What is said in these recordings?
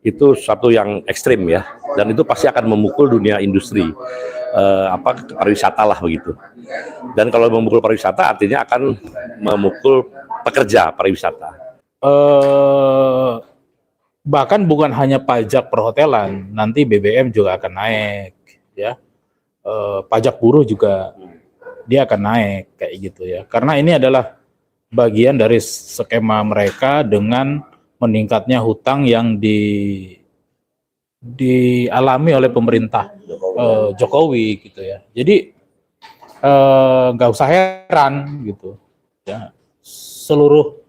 itu satu yang ekstrim ya, dan itu pasti akan memukul dunia industri pariwisata lah begitu. Dan kalau memukul pariwisata artinya akan memukul pekerja pariwisata. Bahkan bukan hanya pajak perhotelan, nanti BBM juga akan naik, ya. Pajak buruh juga dia akan naik kayak gitu ya. Karena ini adalah bagian dari skema mereka dengan meningkatnya hutang yang dialami oleh pemerintah Jokowi gitu ya. Jadi nggak usah heran gitu ya, seluruh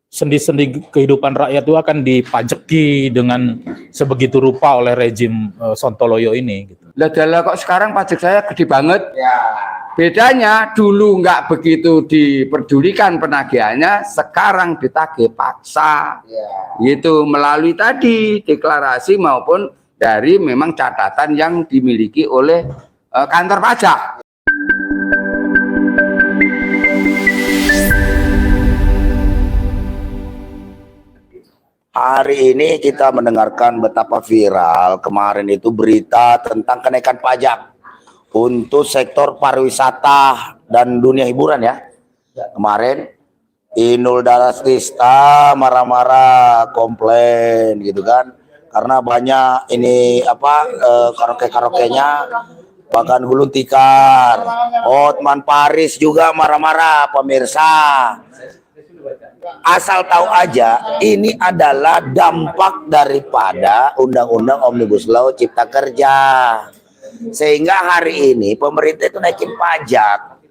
sendi-sendi kehidupan rakyat itu akan dipajeki dengan sebegitu rupa oleh rejim Sontoloyo ini gitu. Lah kok sekarang pajak saya gede banget ya. Bedanya dulu nggak begitu diperdulikan penagihannya, sekarang ditagih paksa gitu, melalui tadi deklarasi maupun dari memang catatan yang dimiliki oleh kantor pajak. Hari ini kita mendengarkan betapa viral kemarin itu berita tentang kenaikan pajak untuk sektor pariwisata dan dunia hiburan ya. Kemarin Inul Daratista marah-marah, komplain gitu kan, karena banyak ini karaoke-karaokenya bahkan gulung tikar. Hotman Paris juga marah-marah, pemirsa. Asal tahu aja, ini adalah dampak daripada Undang-Undang Omnibus Law Cipta Kerja. Sehingga hari ini pemerintah itu naikin pajak.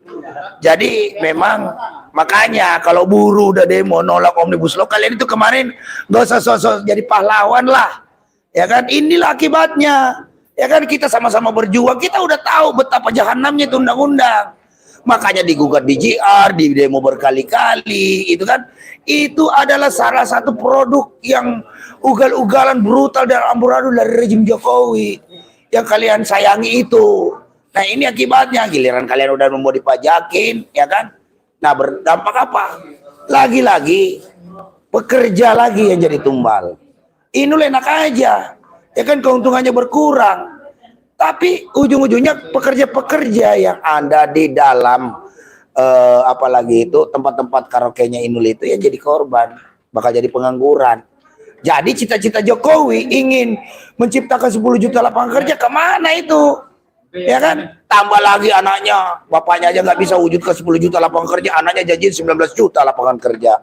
Jadi memang makanya kalau buruh udah demo nolak Omnibus Law, kalian itu kemarin gak usah sosok jadi pahlawan lah. Ya kan, inilah akibatnya. Ya kan, kita sama-sama berjuang, kita udah tahu betapa jahanamnya itu undang-undang. Makanya digugat di JR, di demo berkali-kali, itu kan. Itu adalah salah satu produk yang ugal-ugalan brutal dan amburadul dari rejim Jokowi yang kalian sayangi itu. Nah ini akibatnya, giliran kalian udah mau dipajakin, ya kan. Nah berdampak apa? Lagi-lagi pekerja lagi yang jadi tumbal. Ini enak aja, ya kan, keuntungannya berkurang. Tapi ujung-ujungnya pekerja-pekerja yang ada di dalam apalagi itu tempat-tempat karaoke-nya Inul itu yang jadi korban, bakal jadi pengangguran. Jadi cita-cita Jokowi ingin menciptakan 10 juta lapangan kerja, kemana itu? Ya kan? Tambah lagi anaknya, bapaknya aja nggak bisa wujudkan 10 juta lapangan kerja, anaknya janjiin 19 juta lapangan kerja.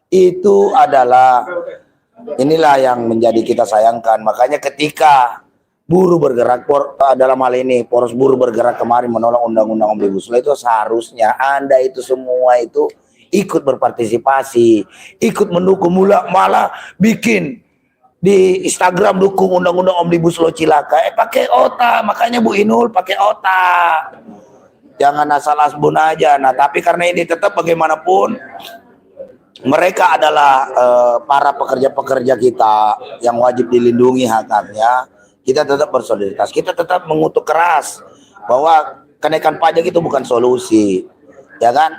Itu adalah, inilah yang menjadi kita sayangkan. Makanya ketika buruh bergerak, dalam hal ini poros buruh bergerak kemarin menolak undang-undang Omnibus Law, itu seharusnya Anda itu semua itu ikut berpartisipasi, ikut mendukung, malah bikin di Instagram dukung undang-undang Omnibus Law cilaka. Pakai otak, makanya Bu Inul pakai otak, jangan asal asbun aja. Nah tapi karena ini tetap bagaimanapun mereka adalah para pekerja-pekerja kita yang wajib dilindungi hak-haknya. Kita tetap bersolidaritas, kita tetap mengutuk keras bahwa kenaikan pajak itu bukan solusi, ya kan?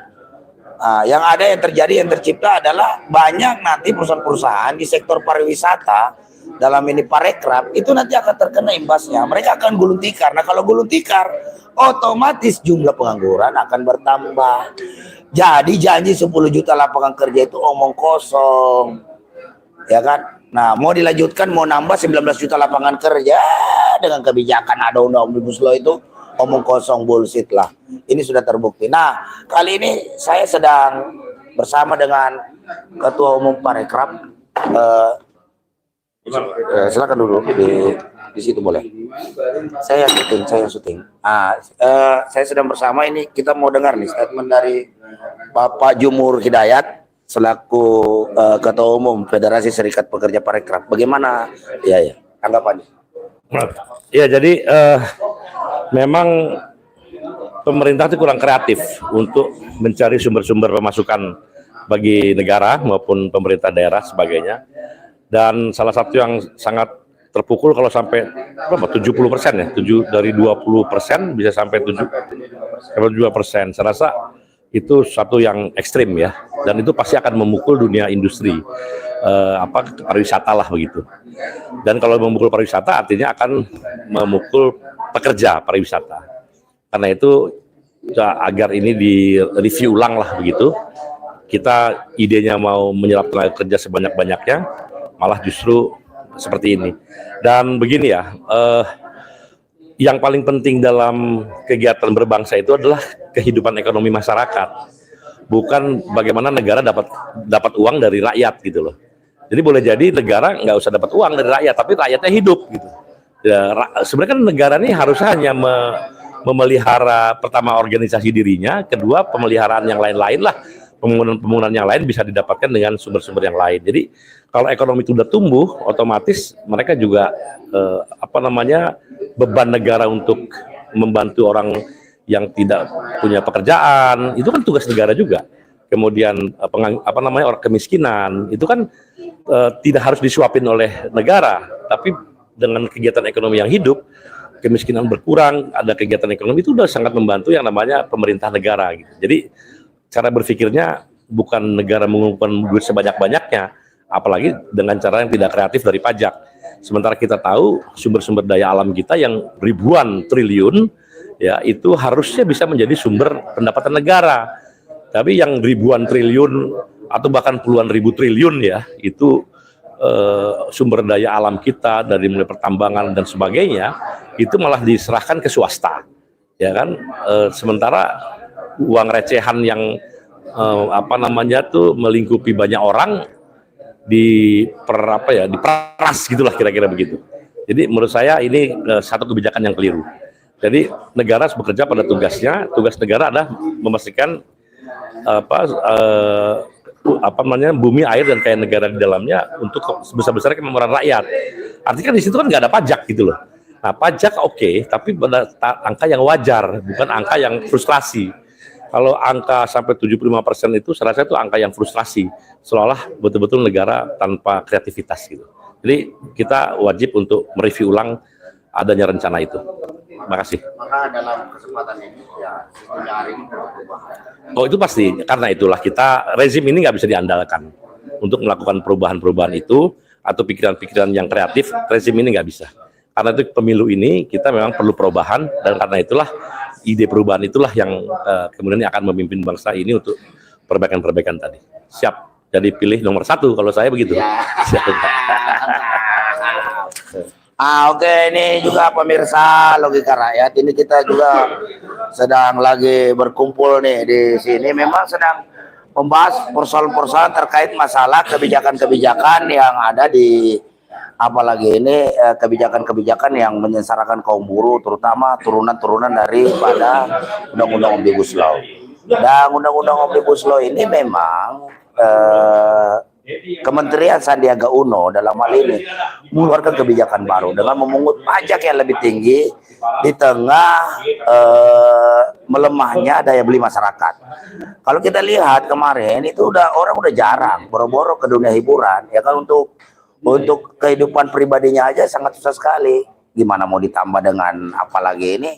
Nah, yang ada, yang terjadi, yang tercipta adalah banyak nanti perusahaan-perusahaan di sektor pariwisata, dalam ini parekraf, itu nanti akan terkena imbasnya. Mereka akan gulung tikar. Nah kalau gulung tikar, otomatis jumlah pengangguran akan bertambah. Jadi janji 10 juta lapangan kerja itu omong kosong, ya kan? Nah, mau dilanjutkan, mau nambah 19 juta lapangan kerja dengan kebijakan ada undang Omnibus Law itu omong kosong, bullshit lah. Ini sudah terbukti. Nah, kali ini saya sedang bersama dengan Ketua Umum Parekraf. Silakan dulu di situ boleh. Saya syuting. Saya sedang bersama ini, kita mau dengar nih statement dari Bapak Jumur Hidayat selaku Ketua Umum Federasi Serikat Pekerja Parekraf. Bagaimana ya tanggapannya? Ya, jadi memang pemerintah itu kurang kreatif untuk mencari sumber-sumber pemasukan bagi negara maupun pemerintah daerah sebagainya. Dan salah satu yang sangat terpukul kalau sampai 70% ya, dari 20% bisa sampai 7%. Saya rasa itu satu yang ekstrim ya, dan itu pasti akan memukul dunia industri pariwisata lah begitu. Dan kalau memukul pariwisata artinya akan memukul pekerja pariwisata. Karena itu ya, agar ini direview ulang lah begitu. Kita idenya mau menyerap tenaga kerja sebanyak-banyaknya, malah justru seperti ini. Dan begini ya, yang paling penting dalam kegiatan berbangsa itu adalah kehidupan ekonomi masyarakat, bukan bagaimana negara dapat uang dari rakyat gitu loh. Jadi boleh jadi negara nggak usah dapat uang dari rakyat, tapi rakyatnya hidup gitu. Ya, sebenarnya kan negara ini harus hanya memelihara pertama organisasi dirinya, kedua pemeliharaan yang lain-lain lah, pembangunan yang lain bisa didapatkan dengan sumber-sumber yang lain. Jadi kalau ekonomi itu udah tumbuh, otomatis mereka juga beban negara untuk membantu orang yang tidak punya pekerjaan, itu kan tugas negara juga. Kemudian orang kemiskinan itu kan tidak harus disuapin oleh negara, tapi dengan kegiatan ekonomi yang hidup, kemiskinan berkurang, ada kegiatan ekonomi itu udah sangat membantu yang namanya pemerintah negara gitu. Jadi cara berpikirnya bukan negara mengumpulkan duit sebanyak-banyaknya, apalagi dengan cara yang tidak kreatif dari pajak. Sementara kita tahu sumber-sumber daya alam kita yang ribuan triliun, ya itu harusnya bisa menjadi sumber pendapatan negara. Tapi yang ribuan triliun atau bahkan puluhan ribu triliun ya, itu sumber daya alam kita dari mulai pertambangan dan sebagainya, itu malah diserahkan ke swasta, ya kan? Sementara uang recehan yang melingkupi banyak orang diperas gitulah kira-kira begitu. Jadi menurut saya ini satu kebijakan yang keliru. Jadi negara harus bekerja pada tugasnya. Tugas negara adalah memastikan bumi, air dan kaya negara di dalamnya untuk sebesar-besarnya kemakmuran rakyat. Artinya kan di situ kan nggak ada pajak gitu loh. Nah pajak oke, tapi pada angka yang wajar, bukan angka yang frustrasi. Kalau angka sampai 75% itu saya rasa itu angka yang frustrasi, seolah betul-betul negara tanpa kreativitas gitu. Jadi kita wajib untuk mereview ulang adanya rencana itu. Terima kasih. Maka dalam kesempatan ini ya sistemnya hari ini berubah. Oh itu pasti, karena itulah kita rezim ini nggak bisa diandalkan untuk melakukan perubahan-perubahan itu atau pikiran-pikiran yang kreatif, rezim ini nggak bisa. Karena itu pemilu ini kita memang perlu perubahan, dan karena itulah ide perubahan itulah yang kemudian akan memimpin bangsa ini untuk perbaikan-perbaikan tadi. Siap, jadi pilih nomor 1 kalau saya begitu. Ya. Siap. Oke, ini juga pemirsa Logika Rakyat, ini kita juga sedang lagi berkumpul nih di sini, memang sedang membahas persoalan-persoalan terkait masalah kebijakan-kebijakan yang ada di apalagi ini kebijakan-kebijakan yang menyengsarakan kaum buruh, terutama turunan-turunan daripada Undang-Undang Omnibus Law. Dan Undang-Undang Omnibus Law ini memang Kementerian Sandiaga Uno dalam hal ini mengeluarkan kebijakan baru dengan memungut pajak yang lebih tinggi di tengah melemahnya daya beli masyarakat. Kalau kita lihat kemarin itu orang udah jarang boro-boro ke dunia hiburan, ya kan, untuk kehidupan pribadinya aja sangat susah sekali. Gimana mau ditambah dengan apalagi ini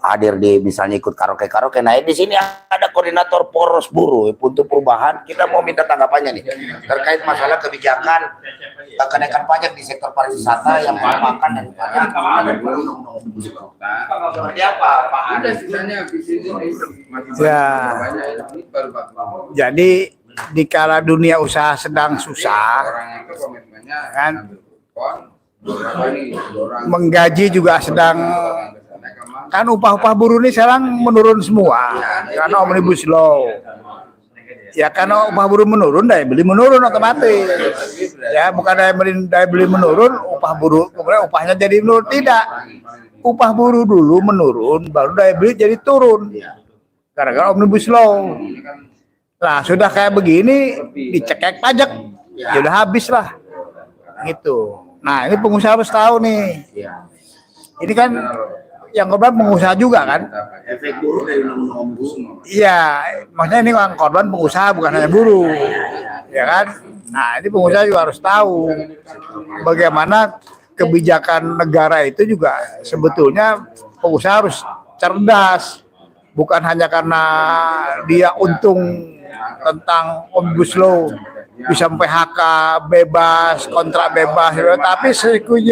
hadir di misalnya ikut karaoke. Nah di sini ada koordinator Poros Buruh untuk Perubahan. Kita mau minta tanggapannya nih terkait masalah kebijakan kenaikan pajak di sektor pariwisata yang merupakan daripada seperti apa Pak? Ya, jadi di kala dunia usaha sedang susah, kan, menggaji juga sedang, kan upah-upah buruh ini sekarang menurun semua karena Omnibus Law. Ya karena upah buruh menurun, daya beli menurun otomatis. Ya bukan daya beli menurun, upah buruh kemudian upahnya jadi menurun, tidak. Upah buruh dulu menurun, baru daya beli jadi turun. Gara-gara Omnibus Law. Nah sudah kayak begini dicekek pajak, ya udah habis lah. Gitu. Nah ini pengusaha harus tahu nih. Ini kan yang korban pengusaha juga kan? Efek buruh dari Undang-Undang Omnibus Law. Iya, maksudnya ini orang korban pengusaha bukan hanya buruh, ya kan? Nah ini pengusaha juga harus tahu bagaimana kebijakan negara itu juga sebetulnya pengusaha harus cerdas, bukan hanya karena dia untung tentang Omnibus Law bisa PHK bebas, kontrak bebas, tapi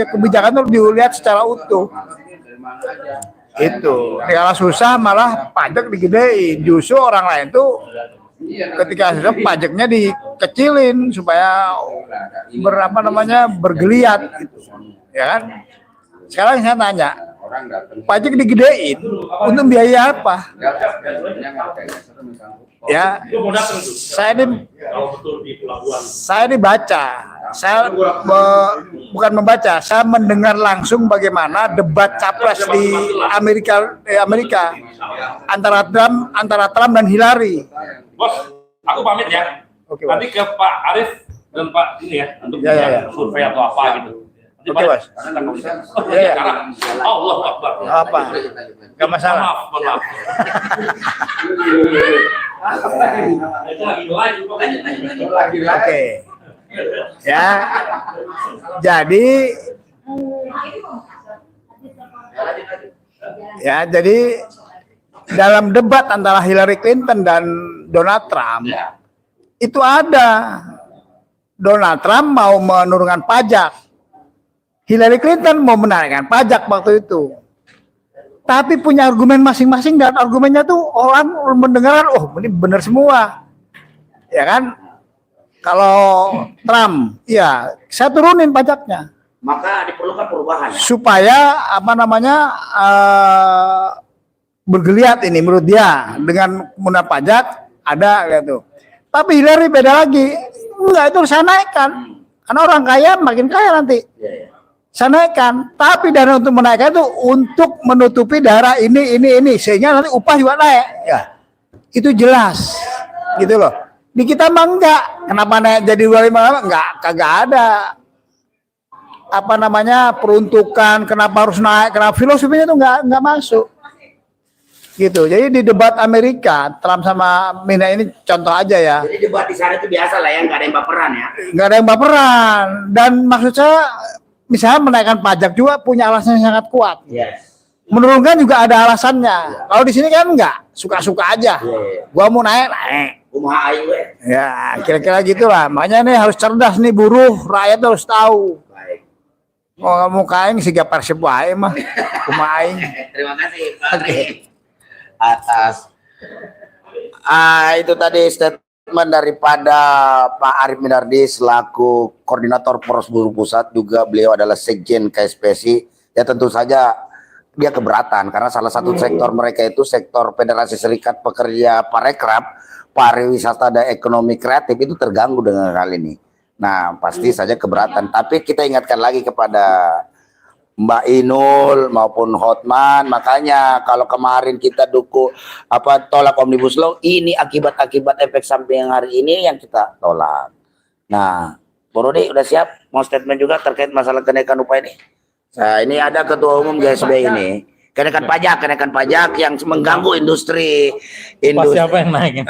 kebijakan itu dilihat secara utuh. Itu kalau susah malah pajak digedein, justru orang lain tuh ketika susah pajaknya dikecilin supaya bergeliat gitu. Ya kan? Sekarang saya tanya, pajak digedein untuk biaya apa? Ya, saya ini baca, bukan membaca, saya mendengar langsung bagaimana debat capres di Amerika antara Trump dan Hillary. Bos, aku pamit ya. Oke, Nanti ke Pak Arif dan Pak ini ya untuk Ya. survei atau apa gitu. Oke, Bos. Ya. Allah Akbar. Apa? Gak masalah. Maaf. Itu lagi live. Oke. Ya. Jadi dalam debat antara Hillary Clinton dan Donald Trump itu ada Donald Trump mau menurunkan pajak. Hillary Clinton mau menaikkan pajak waktu itu. Tapi punya argumen masing-masing dan argumennya tuh orang mendengar, oh ini benar semua. Ya kan? Kalau Trump, ya saya turunin pajaknya. Maka diperlukan perubahan. Supaya bergeliat ini menurut dia dengan menggunakan pajak ada gitu. Tapi Hillary beda lagi. Enggak, itu saya naikkan. Karena orang kaya makin kaya nanti. Saya naikkan, tapi dana untuk menaikkan itu untuk menutupi daerah ini sehingga nanti upah juga naik. Ya, itu jelas, gitu loh. Di kita mah enggak. Kenapa naik jadi 25? Enggak, kagak ada peruntukan. Kenapa harus naik? Kenapa filosofinya itu enggak masuk. Gitu. Jadi di debat Amerika, Trump sama Mina ini contoh aja ya. Jadi debat di sana itu biasa lah ya, nggak ada yang baperan ya. Nggak ada yang baperan. Dan maksud saya, misalnya menaikkan pajak juga punya alasan yang sangat kuat. Menurunkan juga ada alasannya. Kalau di sini kan enggak, suka-suka aja. Gua mau naik. Kumaha aing we. Ya, kira-kira gitulah. Makanya nih harus cerdas nih buruh, rakyat harus tahu. Baik. Mau kain siga Persib wae mah. Kumaha aing. Terima kasih Pak Arif atas itu tadi statement daripada Pak Arif Minardi selaku koordinator Poros Buruh Pusat, juga beliau adalah sekjen KSPSI. Ya tentu saja dia keberatan karena salah satu sektor mereka itu sektor Federasi Serikat Pekerja Parekraf, pariwisata dan ekonomi kreatif itu terganggu dengan hal ini. Nah pasti saja keberatan. Tapi kita ingatkan lagi kepada Mbak Inul maupun Hotman, makanya kalau kemarin kita tolak Omnibus Law, ini akibat-akibat efek samping yang hari ini yang kita tolak. Nah, Borodi udah siap mau statement juga terkait masalah kenaikan upah ini? Nah, ini ada Ketua Umum GSB ini. Kenaikan pajak yang mengganggu industri. Siapa yang naik?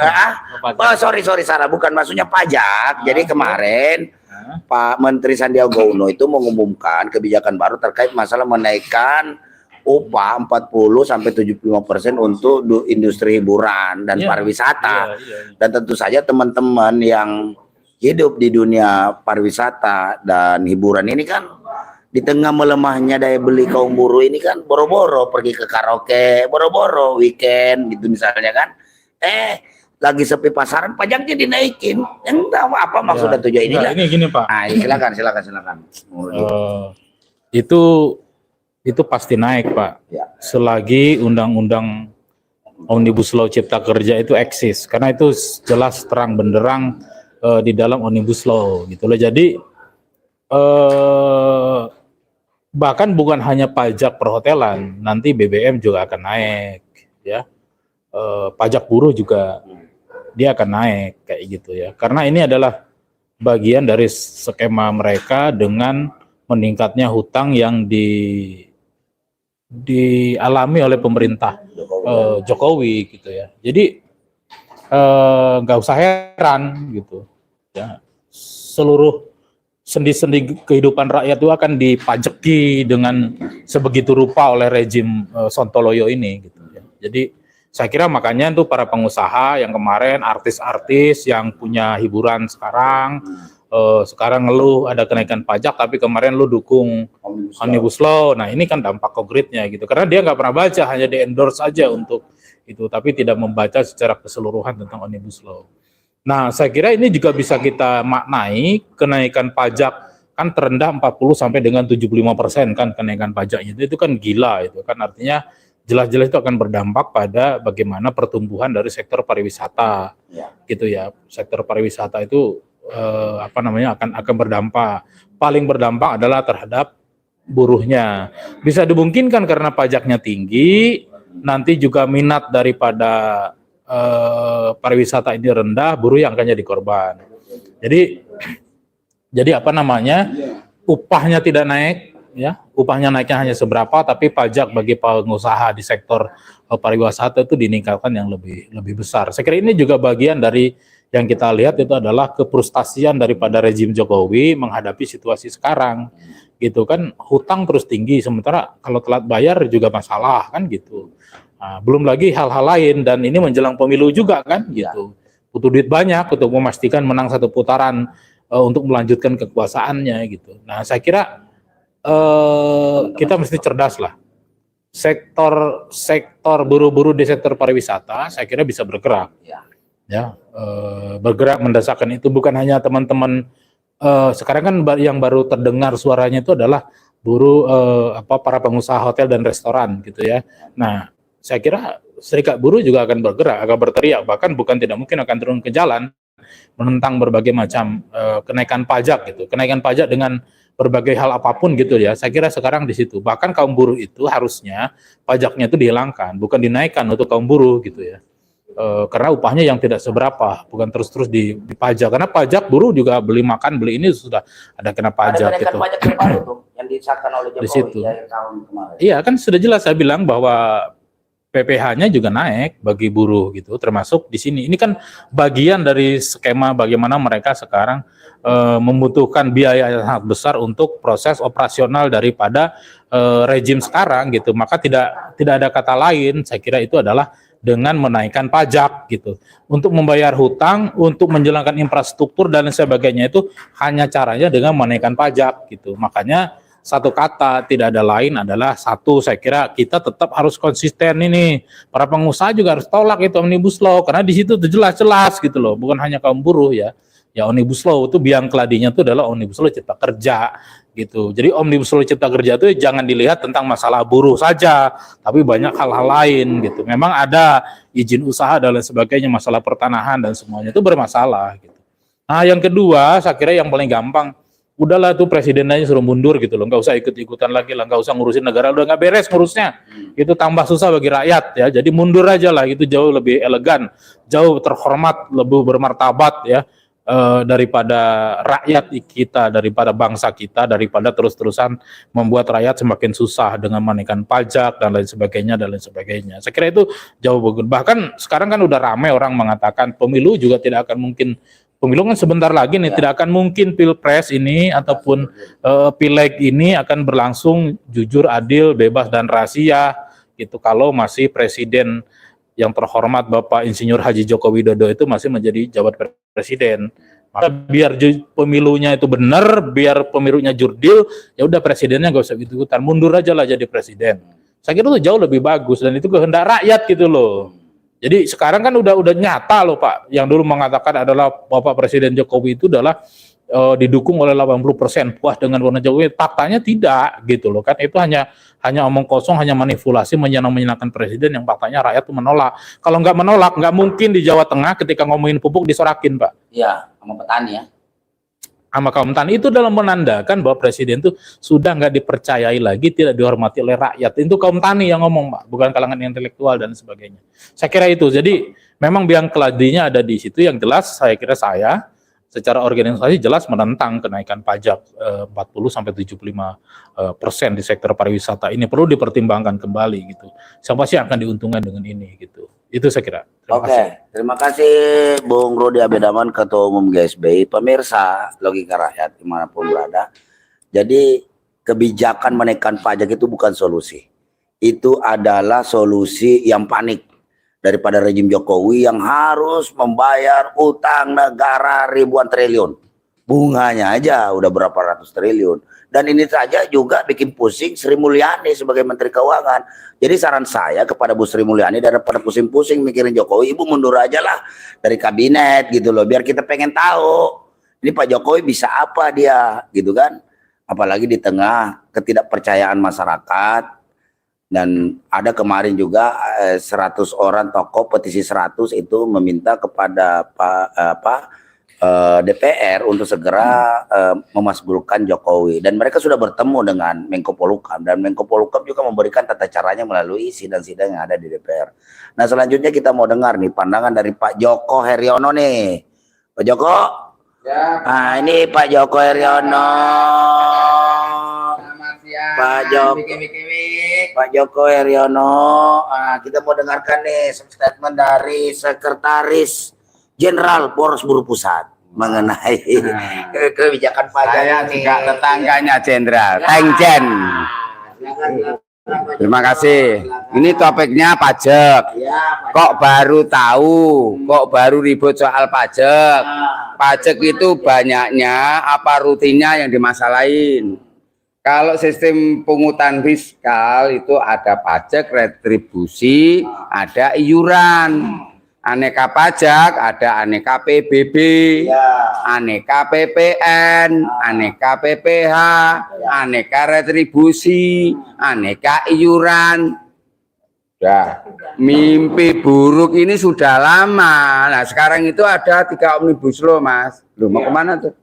Oh, sorry Sarah, bukan maksudnya pajak. Jadi kemarin Pak Menteri Sandiaga Uno itu mengumumkan kebijakan baru terkait masalah menaikkan upah 40-75% untuk industri hiburan dan pariwisata. Dan tentu saja teman-teman yang hidup di dunia pariwisata dan hiburan ini kan di tengah melemahnya daya beli kaum buruh ini kan boro-boro pergi ke karaoke, boro-boro weekend gitu misalnya kan. Lagi sepi pasaran pajaknya dinaikin. Yang tahu apa maksud dan tujuan inilah. Ini gini Pak. Nah, silakan. Itu pasti naik Pak. Ya. Selagi undang-undang Omnibus Law Cipta Kerja itu eksis, karena itu jelas terang benderang di dalam Omnibus Law gitu loh. Jadi bahkan bukan hanya pajak perhotelan, nanti BBM juga akan naik ya. Pajak buruh juga dia akan naik kayak gitu ya. Karena ini adalah bagian dari skema mereka dengan meningkatnya hutang yang dialami oleh pemerintah Jokowi gitu ya. Jadi nggak usah heran gitu ya. Seluruh sendi-sendi kehidupan rakyat itu akan dipajeki dengan sebegitu rupa oleh rezim Sontoloyo ini gitu ya. Jadi Saya kira makanya tuh para pengusaha yang kemarin, artis-artis yang punya hiburan sekarang ngeluh ada kenaikan pajak, tapi kemarin lu dukung Omnibus Law. Nah ini kan dampak konkretnya gitu, karena dia nggak pernah baca, hanya di endorse saja untuk itu, tapi tidak membaca secara keseluruhan tentang Omnibus Law. Nah saya kira ini juga bisa kita maknai kenaikan pajak kan terendah 40 sampai dengan 75% kan kenaikan pajaknya, itu kan gila, itu kan artinya jelas-jelas itu akan berdampak pada bagaimana pertumbuhan dari sektor pariwisata, gitu ya. Sektor pariwisata itu akan berdampak. Paling berdampak adalah terhadap buruhnya. Bisa dimungkinkan karena pajaknya tinggi, nanti juga minat daripada pariwisata ini rendah, buruh yang akan jadi korban. Jadi upahnya tidak naik, ya, upahnya naiknya hanya seberapa, tapi pajak bagi pengusaha di sektor pariwisata itu ditingkatkan yang lebih besar. Saya kira ini juga bagian dari yang kita lihat itu adalah kefrustasian daripada rezim Jokowi menghadapi situasi sekarang, gitu kan. Hutang terus tinggi, sementara kalau telat bayar juga masalah kan gitu. Nah, belum lagi hal-hal lain, dan ini menjelang pemilu juga kan gitu. Butuh duit banyak untuk memastikan menang satu putaran untuk melanjutkan kekuasaannya gitu. Nah saya kira kita mesti cerdas lah. Sektor buru-buru di sektor pariwisata saya kira bisa bergerak, bergerak mendasarkan itu. Bukan hanya teman-teman sekarang kan yang baru terdengar suaranya itu adalah buruh para pengusaha hotel dan restoran gitu ya. Nah saya kira serikat buruh juga akan bergerak, akan berteriak, bahkan bukan tidak mungkin akan turun ke jalan menentang berbagai macam kenaikan pajak gitu, kenaikan pajak dengan berbagai hal apapun gitu ya. Saya kira sekarang di situ. Bahkan kaum buruh itu harusnya pajaknya itu dihilangkan, bukan dinaikkan untuk kaum buruh gitu ya. Karena upahnya yang tidak seberapa, bukan terus-terus dipajak. Karena pajak buruh juga beli makan, beli ini sudah ada kena pajak ada gitu. Pajak yang baru tuh yang disahkan oleh Jokowi Di situ. ya, tahun kemarin. Iya kan sudah jelas saya bilang bahwa PPh-nya juga naik bagi buruh gitu, termasuk di sini. Ini kan bagian dari skema bagaimana mereka sekarang membutuhkan biaya yang sangat besar untuk proses operasional daripada rejim sekarang gitu. Maka tidak ada kata lain, saya kira itu adalah dengan menaikkan pajak gitu. Untuk membayar hutang, untuk menjalankan infrastruktur dan sebagainya itu hanya caranya dengan menaikkan pajak gitu. Makanya satu kata, tidak ada lain adalah satu, saya kira kita tetap harus konsisten ini. Para pengusaha juga harus tolak itu Omnibus Law, karena di situ jelas-jelas gitu loh, bukan hanya kaum buruh ya. Ya Omnibus Law itu biang keladinya itu adalah Omnibus Law Cipta Kerja gitu. Jadi Omnibus Law Cipta Kerja itu jangan dilihat tentang masalah buruh saja, tapi banyak hal-hal lain gitu. Memang ada izin usaha dan lain sebagainya, masalah pertanahan dan semuanya itu bermasalah gitu. Nah yang kedua, saya kira yang paling gampang, udahlah tuh presidennya suruh mundur gitu loh, nggak usah ikut-ikutan lagi lah, nggak usah ngurusin negara, udah nggak beres ngurusnya, itu tambah susah bagi rakyat ya, jadi mundur aja lah, itu jauh lebih elegan, jauh terhormat, lebih bermartabat ya, daripada rakyat kita, daripada bangsa kita, daripada terus-terusan membuat rakyat semakin susah dengan menaikkan pajak dan lain sebagainya dan lain sebagainya. Saya kira itu jauh bagus. Bahkan sekarang kan udah ramai orang mengatakan pemilu juga tidak akan mungkin. Pemilu kan sebentar lagi nih, tidak akan mungkin pilpres ini ataupun pileg ini akan berlangsung jujur, adil, bebas dan rahasia gitu kalau masih presiden yang terhormat Bapak Insinyur Haji Joko Widodo itu masih menjadi jabat presiden. Maka biar pemilunya itu benar, biar pemilunya jurdil, ya udah presidennya nggak usah ikut-ikutan, mundur aja lah jadi presiden. Saya kira itu jauh lebih bagus dan itu kehendak rakyat gitu loh. Jadi sekarang kan udah nyata loh Pak, yang dulu mengatakan adalah Bapak Presiden Jokowi itu adalah didukung oleh 80%, puas dengan Bapak Jokowi, faktanya tidak gitu loh kan, itu hanya omong kosong, hanya manipulasi, menyenangkan presiden yang faktanya rakyat itu menolak. Kalau nggak menolak, nggak mungkin di Jawa Tengah ketika ngomongin pupuk disorakin Pak. Iya, sama petani ya. Sama kaum tani, itu dalam menandakan bahwa presiden itu sudah nggak dipercayai lagi, tidak dihormati oleh rakyat. Itu kaum tani yang ngomong Pak, bukan kalangan intelektual dan sebagainya. Saya kira itu. Jadi memang biang keladinya ada di situ. Yang jelas saya kira saya secara organisasi jelas menentang kenaikan pajak 40 sampai 75% di sektor pariwisata ini, perlu dipertimbangkan kembali gitu. Siapa sih yang akan diuntungkan dengan ini gitu. Itu saya kira. Terima kasih Bung Rudi Abedaman, Ketua Umum GSBI. Pemirsa Logika Rakyat dimanapun berada, jadi kebijakan menaikkan pajak itu bukan solusi. Itu adalah solusi yang panik. daripada rejim Jokowi yang harus membayar utang negara ribuan triliun. Bunganya aja udah berapa ratus triliun. Dan ini saja juga bikin pusing Sri Mulyani sebagai Menteri Keuangan. Jadi saran saya kepada Bu Sri Mulyani, daripada pusing-pusing mikirin Jokowi, Ibu mundur aja lah dari kabinet gitu loh. Biar kita pengen tahu ini Pak Jokowi bisa apa dia gitu kan. Apalagi di tengah ketidakpercayaan masyarakat. Dan ada kemarin juga 100 orang tokoh petisi 100 itu meminta kepada DPR untuk segera memasbulkan Jokowi, dan mereka sudah bertemu dengan Menko Polhukam, dan Menko Polhukam juga memberikan tata caranya melalui sidang-sidang yang ada di DPR. Nah, selanjutnya kita mau dengar nih pandangan dari Pak Joko Heriono nih. Pak Joko, nah ini Pak Joko Heriono. Pak Joko Heriono, kita mau dengarkan nih statement dari Sekretaris Jenderal Borobudur Pusat mengenai kebijakan pajak. Saya juga tetangganya Jenderal Tengjen. Terima kasih. Ini topiknya pajak. Kok baru tahu? Kok baru ribut soal pajak? Pajak itu banyaknya apa rutinnya yang dimasalahin. Kalau sistem pungutan fiskal itu ada pajak, retribusi, ada iuran. Aneka pajak, ada aneka PBB, aneka PPN, aneka PPH, aneka retribusi, aneka iuran. Mimpi buruk ini sudah lama. Nah, sekarang itu ada 3 omnibus law, Mas. Lu mau kemana tuh?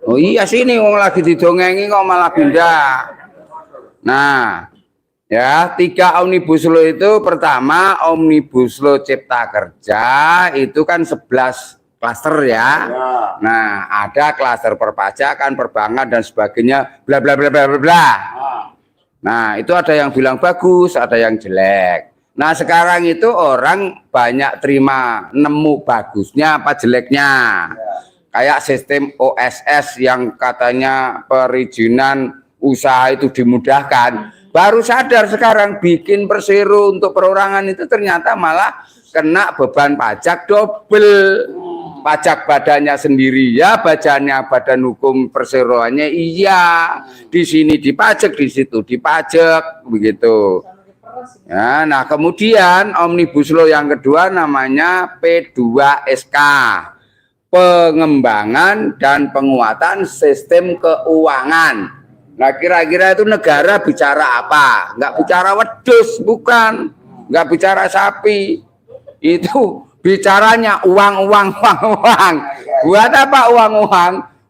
Oh iya, sini wong lagi didongengi kok malah pindah. Nah, ya, 3 omnibus law itu, pertama omnibus law cipta kerja itu kan 11 klaster ya. Nah, ada klaster perpajakan, perbankan dan sebagainya, bla bla bla bla bla bla. Nah, itu ada yang bilang bagus, ada yang jelek. Nah, sekarang itu orang banyak terima nemu bagusnya apa jeleknya. Kayak sistem OSS yang katanya perizinan usaha itu dimudahkan. Baru sadar sekarang bikin persero untuk perorangan itu ternyata malah kena beban pajak double. Pajak badannya sendiri ya, badan hukum perseroannya iya. Di sini dipajak, di situ dipajak, begitu. Ya, nah kemudian omnibus law yang kedua namanya P2SK. Pengembangan dan penguatan sistem keuangan. Nah, kira-kira itu negara bicara apa? Nggak bicara wedus, bukan. Nggak bicara sapi. Itu bicaranya uang. Buat apa uang?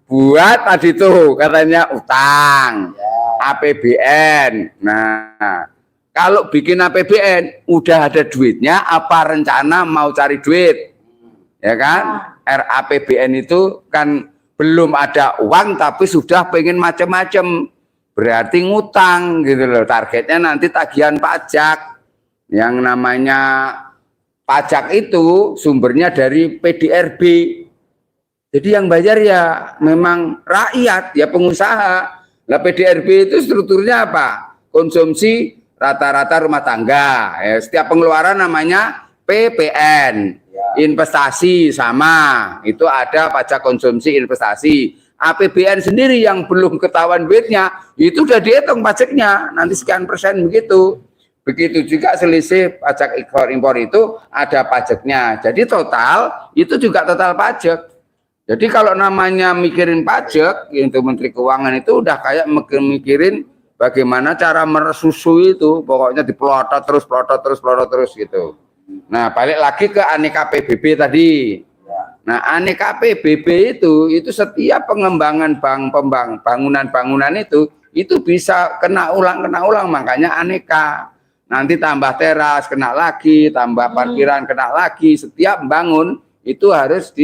Buat tadi tuh katanya utang, APBN. Nah, kalau bikin APBN, udah ada duitnya, apa rencana mau cari duit? Ya kan? RAPBN itu kan belum ada uang tapi sudah pengen macam-macam, berarti ngutang gitu loh. Targetnya nanti tagihan pajak. Yang namanya pajak itu sumbernya dari PDRB, jadi yang bayar ya memang rakyat, ya pengusaha. Lah PDRB itu strukturnya apa? Konsumsi rata-rata rumah tangga ya. Setiap pengeluaran namanya PPN. Investasi sama, itu ada pajak konsumsi investasi. APBN sendiri yang belum ketahuan duitnya, itu udah dihitung pajaknya, nanti sekian persen begitu. Begitu juga selisih pajak ekspor impor itu ada pajaknya. Jadi total, itu juga total pajak. Jadi kalau namanya mikirin pajak, itu Menteri Keuangan itu udah kayak mikirin bagaimana cara meresusu itu, pokoknya dipelotot terus gitu. Nah, balik lagi ke aneka PBB tadi. Nah, aneka PBB itu setiap pengembangan bangunan itu bisa kena ulang, makanya aneka. Nanti tambah teras kena lagi, tambah parkiran kena lagi. Setiap bangun itu harus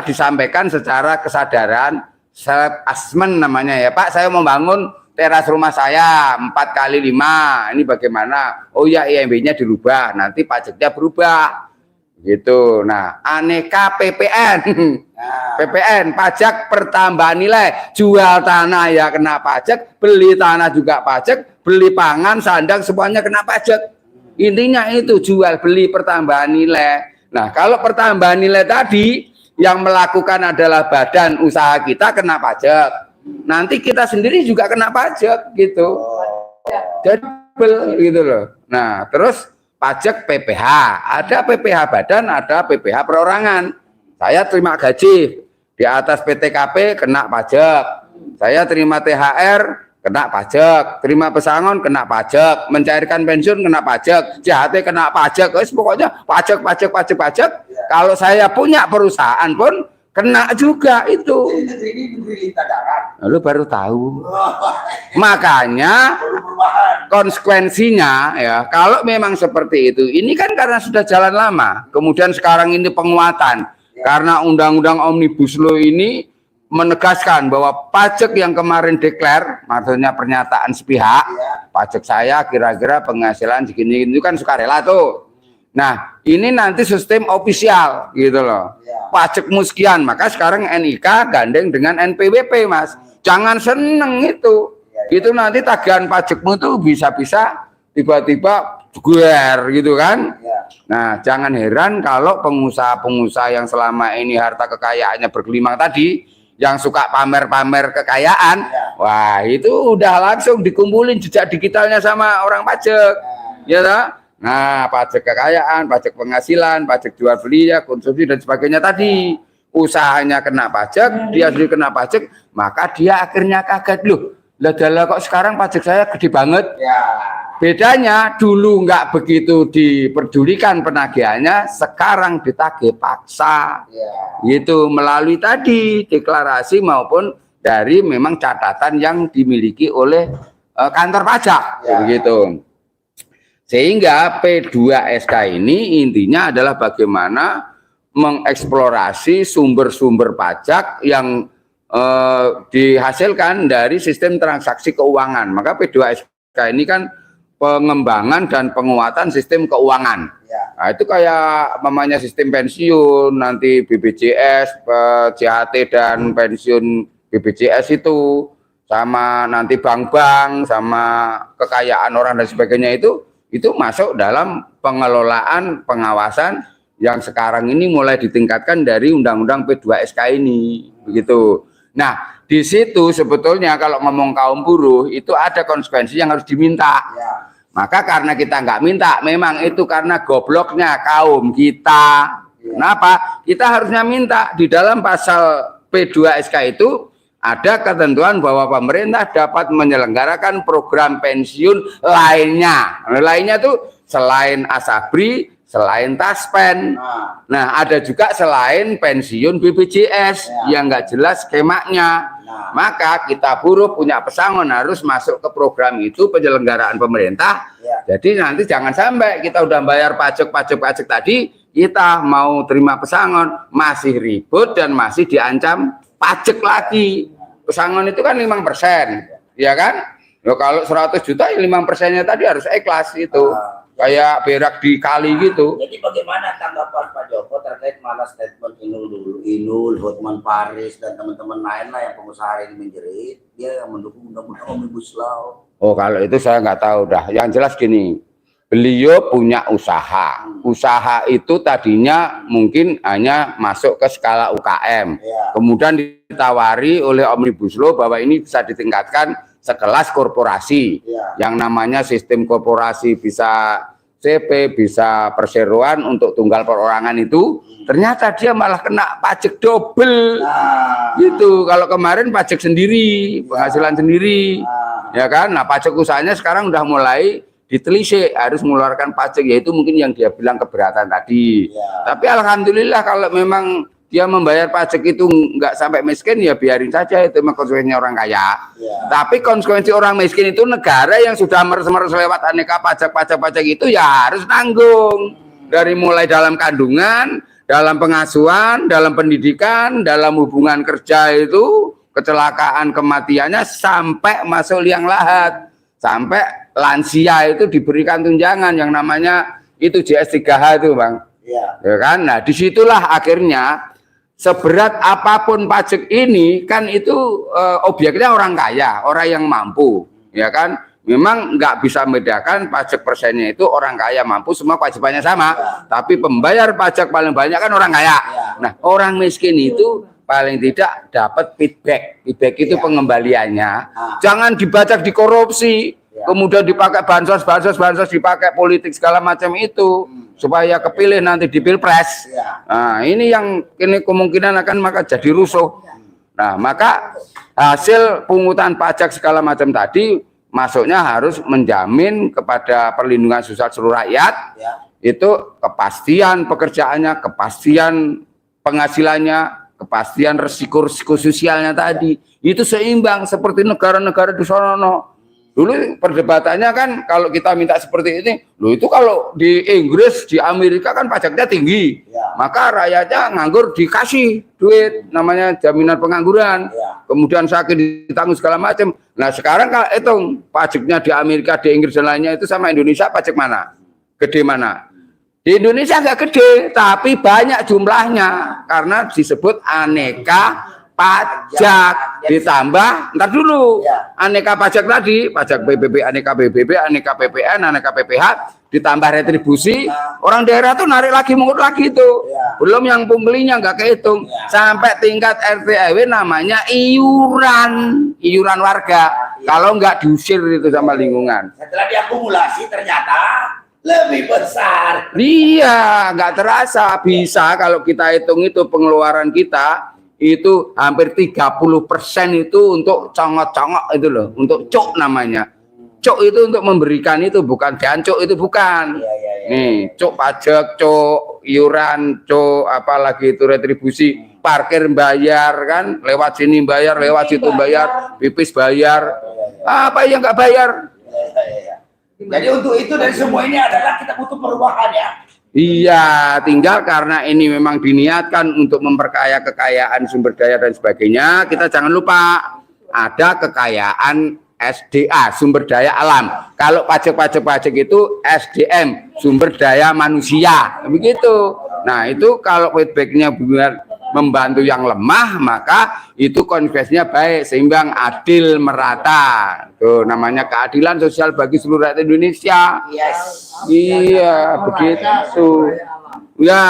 disampaikan secara kesadaran, self assessment namanya ya. Pak, saya mau bangun teras rumah saya 4x5, ini bagaimana? Oh ya, IMB-nya dirubah, nanti pajaknya berubah, gitu. Nah, aneka PPN, PPN, pajak pertambahan nilai, jual tanah ya kena pajak, beli tanah juga pajak, beli pangan, sandang semuanya kena pajak. Intinya itu jual beli pertambahan nilai. Nah, kalau pertambahan nilai tadi yang melakukan adalah badan usaha kita kena pajak. Nanti kita sendiri juga kena pajak gitu. Jadi gitu loh. Nah, terus pajak PPH, ada PPH badan, ada PPH perorangan. Saya terima gaji di atas PTKP kena pajak. Saya terima THR kena pajak, terima pesangon kena pajak, mencairkan pensiun kena pajak, JHT kena pajak, pokoknya pajak. Kalau saya punya perusahaan pun kena juga itu. Lalu baru tahu. Makanya konsekuensinya ya, kalau memang seperti itu, ini kan karena sudah jalan lama, kemudian sekarang ini penguatan karena undang-undang Omnibus Law ini menegaskan bahwa pajak yang kemarin declare, maksudnya pernyataan sepihak, pajak saya kira-kira penghasilan segini itu kan sukarela tuh. Nah, ini nanti sistem ofisial gitu loh. Pajakmu sekian, maka sekarang NIK gandeng dengan NPWP, Mas. Jangan seneng itu. Itu nanti tagihan pajakmu tuh bisa-bisa tiba-tiba guer gitu kan. Nah, jangan heran kalau pengusaha-pengusaha yang selama ini harta kekayaannya bergelimang tadi, yang suka pamer-pamer kekayaan, wah itu udah langsung dikumpulin jejak digitalnya sama orang pajak, ya tak? Nah, pajak kekayaan, pajak penghasilan, pajak jual beli, ya, konsumsi dan sebagainya tadi, usahanya kena pajak, dia sendiri kena pajak, maka dia akhirnya kaget, loh, lah kok sekarang pajak saya gede banget. Bedanya dulu nggak begitu diperdulikan penagihannya, sekarang ditagih paksa, gitu melalui tadi deklarasi maupun dari memang catatan yang dimiliki oleh kantor pajak, begitu. Sehingga P2SK ini intinya adalah bagaimana mengeksplorasi sumber-sumber pajak yang dihasilkan dari sistem transaksi keuangan. Maka P2SK ini kan pengembangan dan penguatan sistem keuangan. Nah, itu kayak namanya sistem pensiun, nanti BPJS, JHT dan pensiun BPJS itu, sama nanti bank-bank, sama kekayaan orang dan sebagainya itu masuk dalam pengelolaan pengawasan yang sekarang ini mulai ditingkatkan dari Undang-Undang P2SK ini, begitu. Nah, di situ sebetulnya kalau ngomong kaum buruh itu ada konsekuensi yang harus diminta. Maka karena kita nggak minta, memang itu karena gobloknya kaum kita. Kenapa? Kita harusnya minta. Di dalam pasal P2SK itu ada ketentuan bahwa pemerintah dapat menyelenggarakan program pensiun lainnya. Lainnya tuh selain Asabri, selain Taspen. Nah, ada juga selain pensiun BPJS yang nggak jelas skemanya. Maka kita buruh punya pesangon harus masuk ke program itu penyelenggaraan pemerintah. Jadi nanti jangan sampai kita udah bayar pajak tadi, kita mau terima pesangon masih ribut dan masih diancam pajak lagi. Pesangon itu kan 5%, ya kan? Loh, kalau 100 juta ya 5%-nya tadi harus ikhlas itu. Kayak berak di kali gitu. Jadi bagaimana tanggapan Pak Joko terkait malah statement Inul, Hotman Paris dan teman-teman lain lah yang pengusaha ini menjerit, dia yang mendukung undang-undang Omnibus Law. Oh, kalau itu saya nggak tahu dah. Yang jelas gini, beliau punya usaha. Usaha itu tadinya mungkin hanya masuk ke skala UKM. Kemudian ditawari oleh Omnibus Law bahwa ini bisa ditingkatkan sekelas korporasi, yang namanya sistem korporasi bisa CP, bisa perseroan untuk tunggal perorangan itu, ternyata dia malah kena pajak double, gitu. Kalau kemarin pajak sendiri, penghasilan sendiri, ya kan. Nah, pajak usahanya sekarang udah mulai ditelisik, harus mengeluarkan pajak, yaitu mungkin yang dia bilang keberatan tadi. Tapi alhamdulillah kalau memang dia membayar pajak itu nggak sampai miskin, ya biarin saja, itu memang konsekuensinya orang kaya. Tapi konsekuensi orang miskin itu negara yang sudah meres-meres lewat aneka pajak itu ya harus tanggung. Dari mulai dalam kandungan, dalam pengasuhan, dalam pendidikan, dalam hubungan kerja itu, kecelakaan kematiannya, sampai masuk liang lahat, sampai lansia itu diberikan tunjangan yang namanya itu JS3H itu, Bang. Ya kan? Nah, disitulah akhirnya seberat apapun pajak ini kan itu objeknya orang kaya, orang yang mampu, ya kan? Memang nggak bisa membedakan pajak persennya itu orang kaya mampu semua kewajibannya sama, tapi pembayar pajak paling banyak kan orang kaya. Nah, orang miskin itu paling tidak dapat feedback. Feedback itu pengembaliannya. Jangan dibajak dikorupsi, kemudian dipakai bansos dipakai politik segala macam itu supaya kepilih nanti di Pilpres. Nah, ini kemungkinan akan maka jadi rusuh. Nah, maka hasil pungutan pajak segala macam tadi masuknya harus menjamin kepada perlindungan sosial seluruh rakyat, itu kepastian pekerjaannya, kepastian penghasilannya, kepastian risiko sosialnya tadi, itu seimbang seperti negara-negara di sono. Dulu perdebatannya kan kalau kita minta seperti ini, loh itu kalau di Inggris, di Amerika kan pajaknya tinggi, maka rakyatnya nganggur dikasih duit, namanya jaminan pengangguran, kemudian sakit ditanggung segala macam. Nah sekarang kalau hitung pajaknya di Amerika, di Inggris dan lainnya itu sama Indonesia pajak mana? Gede mana? Di Indonesia nggak gede, tapi banyak jumlahnya karena disebut aneka pajak, ditambah ntar dulu aneka pajak tadi, pajak PBB, aneka PBB, aneka PPN, aneka PPH, ditambah retribusi, orang daerah tuh narik lagi mengut lagi itu, belum yang pembelinya nggak kehitung, sampai tingkat RT RW namanya iuran warga, kalau nggak diusir itu sama lingkungan. Setelah diakumulasi ternyata lebih besar. Iya, nggak terasa. Bisa kalau kita hitung itu pengeluaran kita itu hampir 30% itu untuk congok-congok itu loh, untuk cok namanya. Cok itu untuk memberikan itu, bukan jancuk itu bukan. Nih, cok pajak, cok iuran, cok apalagi itu retribusi, parkir bayar kan, lewat sini bayar, lewat situ bayar, pipis bayar. Apa yang nggak bayar? Jadi untuk itu dari semua ini adalah kita butuh perubahan ya. Iya, tinggal karena ini memang diniatkan untuk memperkaya kekayaan sumber daya dan sebagainya, kita jangan lupa ada kekayaan SDA, sumber daya alam. Kalau pajak itu SDM, sumber daya manusia, begitu. Nah itu kalau feedbacknya membantu yang lemah, maka itu konsekuensinya baik, seimbang, adil, merata. Tuh namanya keadilan sosial bagi seluruh rakyat Indonesia. Iya, begitu. Ya,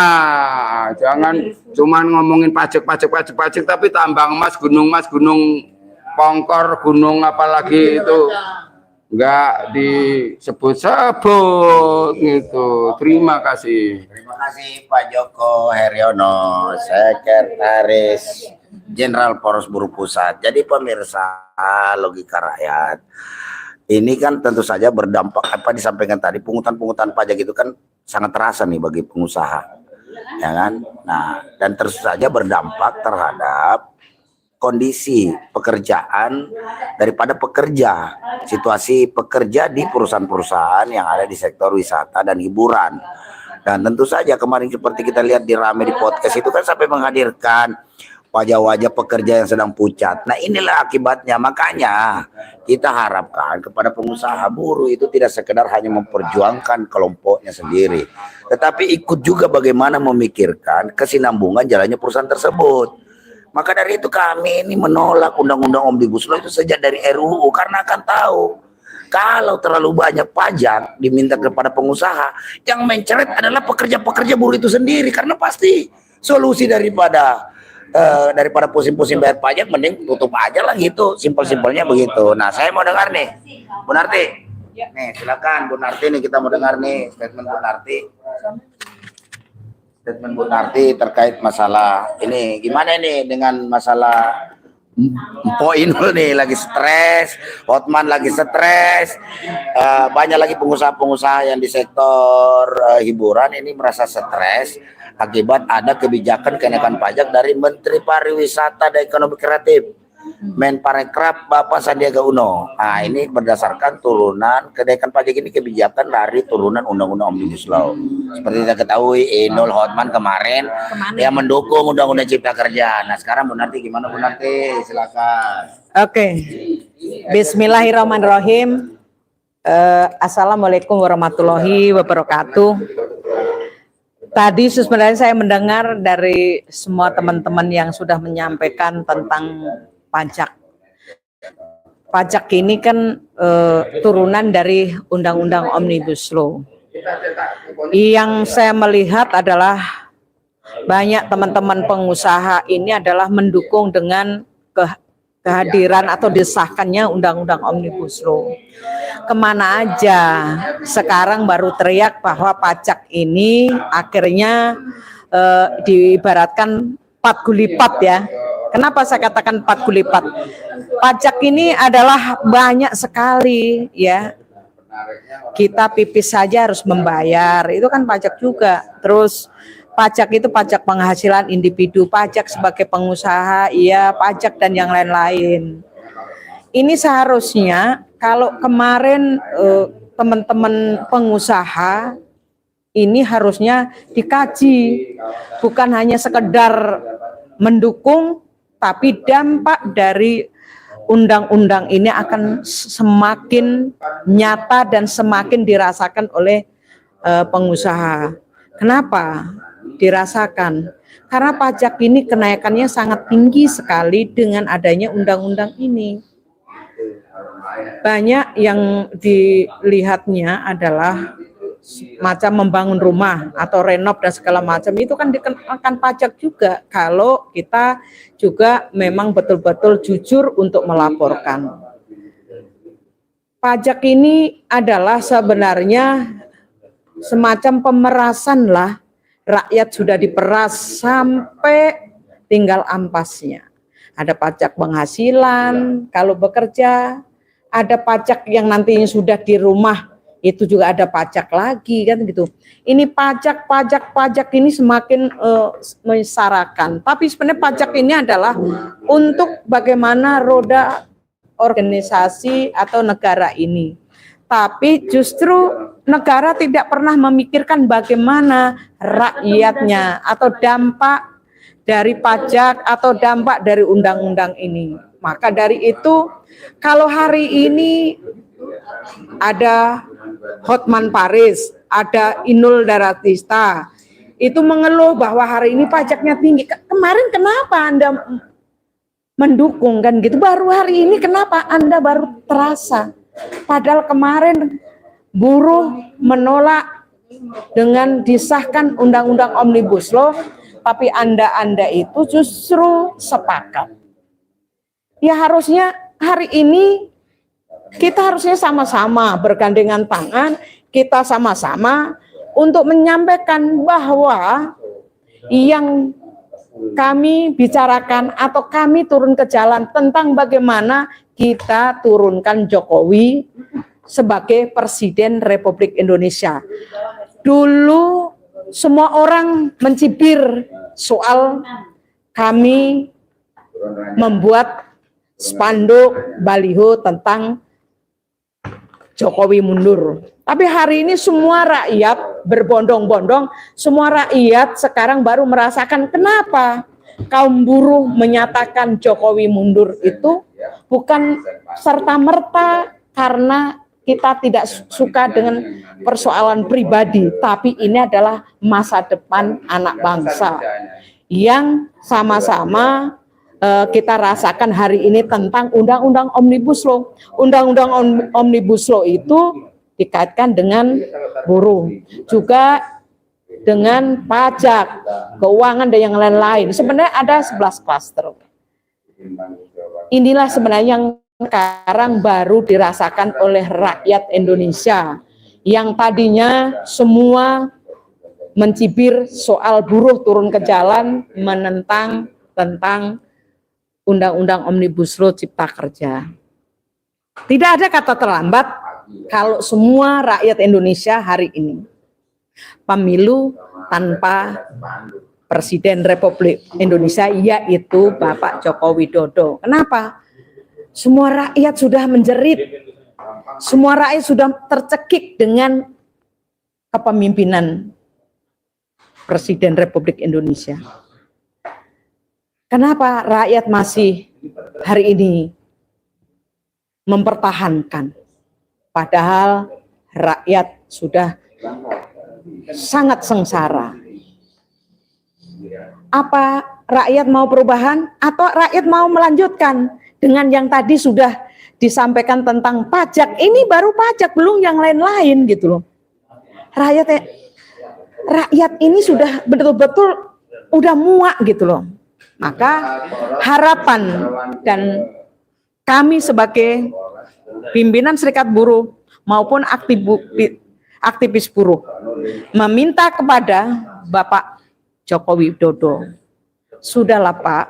jangan cuman ngomongin pajak, tapi tambang emas, gunung Pongkor, gunung apalagi itu enggak disebut-sebut gitu. Terima kasih. Terima kasih Pak Joko Heryono, Sekretaris Jenderal Poros Buruh Pusat. Jadi pemirsa Logika Rakyat, ini kan tentu saja berdampak apa disampaikan tadi, pungutan pajak itu kan sangat terasa nih bagi pengusaha, ya kan? Nah, dan terus saja berdampak terhadap kondisi pekerjaan daripada pekerja, situasi pekerja di perusahaan-perusahaan yang ada di sektor wisata dan hiburan. Dan tentu saja kemarin seperti kita lihat di Rame di podcast itu kan sampai menghadirkan wajah-wajah pekerja yang sedang pucat. Nah inilah akibatnya, makanya kita harapkan kepada pengusaha buruh itu tidak sekedar hanya memperjuangkan kelompoknya sendiri, tetapi ikut juga bagaimana memikirkan kesinambungan jalannya perusahaan tersebut. Maka dari itu kami ini menolak Undang-Undang Omnibus Law itu sejak dari RUU, karena akan tahu kalau terlalu banyak pajak diminta kepada pengusaha, yang menceret adalah pekerja-pekerja buruh itu sendiri, karena pasti solusi daripada pusing-pusing bayar pajak mending tutup aja lah gitu, simpel-simpelnya begitu. Nah saya mau dengar nih Bu Narti, nih silakan Bu Narti, nih kita mau dengar nih statement Bu Narti. Statement Bu Narti terkait masalah ini, gimana ini dengan masalah Inul nih lagi stres, Hotman lagi stres, banyak lagi pengusaha-pengusaha yang di sektor hiburan ini merasa stres akibat ada kebijakan kenaikan pajak dari Menteri Pariwisata dan Ekonomi Kreatif, Menparekraf Bapak Sandiaga Uno. Nah ini berdasarkan turunan kenaikan pajak ini kebijakan dari turunan Undang-Undang Omnibus Law. Seperti kita ketahui Inul Hotman kemarin yang mendukung Undang-Undang Cipta Kerja. Nah sekarang Bu Narti gimana Bu Narti? Silakan. Oke. Bismillahirrahmanirrahim. Assalamualaikum warahmatullahi wabarakatuh. Tadi sebenarnya saya mendengar dari semua teman-teman yang sudah menyampaikan tentang pajak. Pajak ini kan turunan dari Undang-Undang Omnibus Law. Yang saya melihat adalah banyak teman-teman pengusaha ini adalah mendukung dengan kehadiran atau disahkannya Undang-Undang Omnibus Law. Kemana aja sekarang baru teriak bahwa pajak ini akhirnya diibaratkan 4 gulipat ya. Kenapa saya katakan 4 gulipat? Pajak ini adalah banyak sekali ya. Kita pipis saja harus membayar, itu kan pajak juga. Terus pajak itu pajak penghasilan individu, pajak sebagai pengusaha, iya, pajak dan yang lain-lain. Ini seharusnya kalau kemarin teman-teman pengusaha ini harusnya dikaji, bukan hanya sekedar mendukung, tapi dampak dari undang-undang ini akan semakin nyata dan semakin dirasakan oleh pengusaha. Kenapa dirasakan? Karena pajak ini kenaikannya sangat tinggi sekali dengan adanya undang-undang ini. Banyak yang dilihatnya adalah macam membangun rumah atau renov dan segala macam, itu kan dikenakan pajak juga kalau kita juga memang betul-betul jujur untuk melaporkan. Pajak ini adalah sebenarnya semacam pemerasan lah, rakyat sudah diperas sampai tinggal ampasnya. Ada pajak penghasilan kalau bekerja, ada pajak yang nantinya sudah di rumah, itu juga ada pajak lagi kan gitu. Ini pajak ini semakin mensarakan. Tapi sebenarnya pajak ini adalah untuk bagaimana roda organisasi atau negara ini. Tapi justru negara tidak pernah memikirkan bagaimana rakyatnya atau dampak dari pajak atau dampak dari undang-undang ini. Maka dari itu kalau hari ini ada Hotman Paris, ada Inul Daratista, itu mengeluh bahwa hari ini pajaknya tinggi. Kemarin kenapa Anda mendukung kan gitu? Baru hari ini kenapa Anda baru terasa? Padahal kemarin buruh menolak dengan disahkan Undang-Undang Omnibus Law, tapi Anda itu justru sepakat. Ya harusnya hari ini kita harusnya sama-sama bergandengan tangan, kita sama-sama untuk menyampaikan bahwa yang kami bicarakan atau kami turun ke jalan tentang bagaimana kita turunkan Jokowi sebagai Presiden Republik Indonesia. Dulu semua orang mencibir soal kami membuat spanduk baliho tentang Jokowi mundur. Tapi hari ini semua rakyat berbondong-bondong, semua rakyat sekarang baru merasakan kenapa kaum buruh menyatakan Jokowi mundur itu bukan serta-merta karena kita tidak suka dengan persoalan pribadi, tapi ini adalah masa depan anak bangsa yang sama-sama kita rasakan hari ini tentang Undang-Undang Omnibus Law. Undang-Undang Omnibus Law itu dikaitkan dengan buruh, juga dengan pajak, keuangan dan yang lain-lain. Sebenarnya ada 11 klaster. Inilah sebenarnya yang sekarang baru dirasakan oleh rakyat Indonesia yang tadinya semua mencibir soal buruh turun ke jalan menentang tentang Undang-Undang Omnibus Law Cipta Kerja. Tidak ada kata terlambat kalau semua rakyat Indonesia hari ini pemilu tanpa Presiden Republik Indonesia, yaitu Bapak Joko Widodo. Kenapa? Semua rakyat sudah menjerit, semua rakyat sudah tercekik dengan kepemimpinan Presiden Republik Indonesia. Kenapa rakyat masih hari ini mempertahankan? Padahal rakyat sudah sangat sengsara. Apa rakyat mau perubahan atau rakyat mau melanjutkan dengan yang tadi sudah disampaikan tentang pajak, ini baru pajak, belum yang lain-lain gitu loh. Rakyat ini sudah betul-betul udah muak gitu loh. Maka harapan dan kami sebagai pimpinan Serikat Buruh maupun aktivis buruh meminta kepada Bapak Joko Widodo, sudahlah Pak,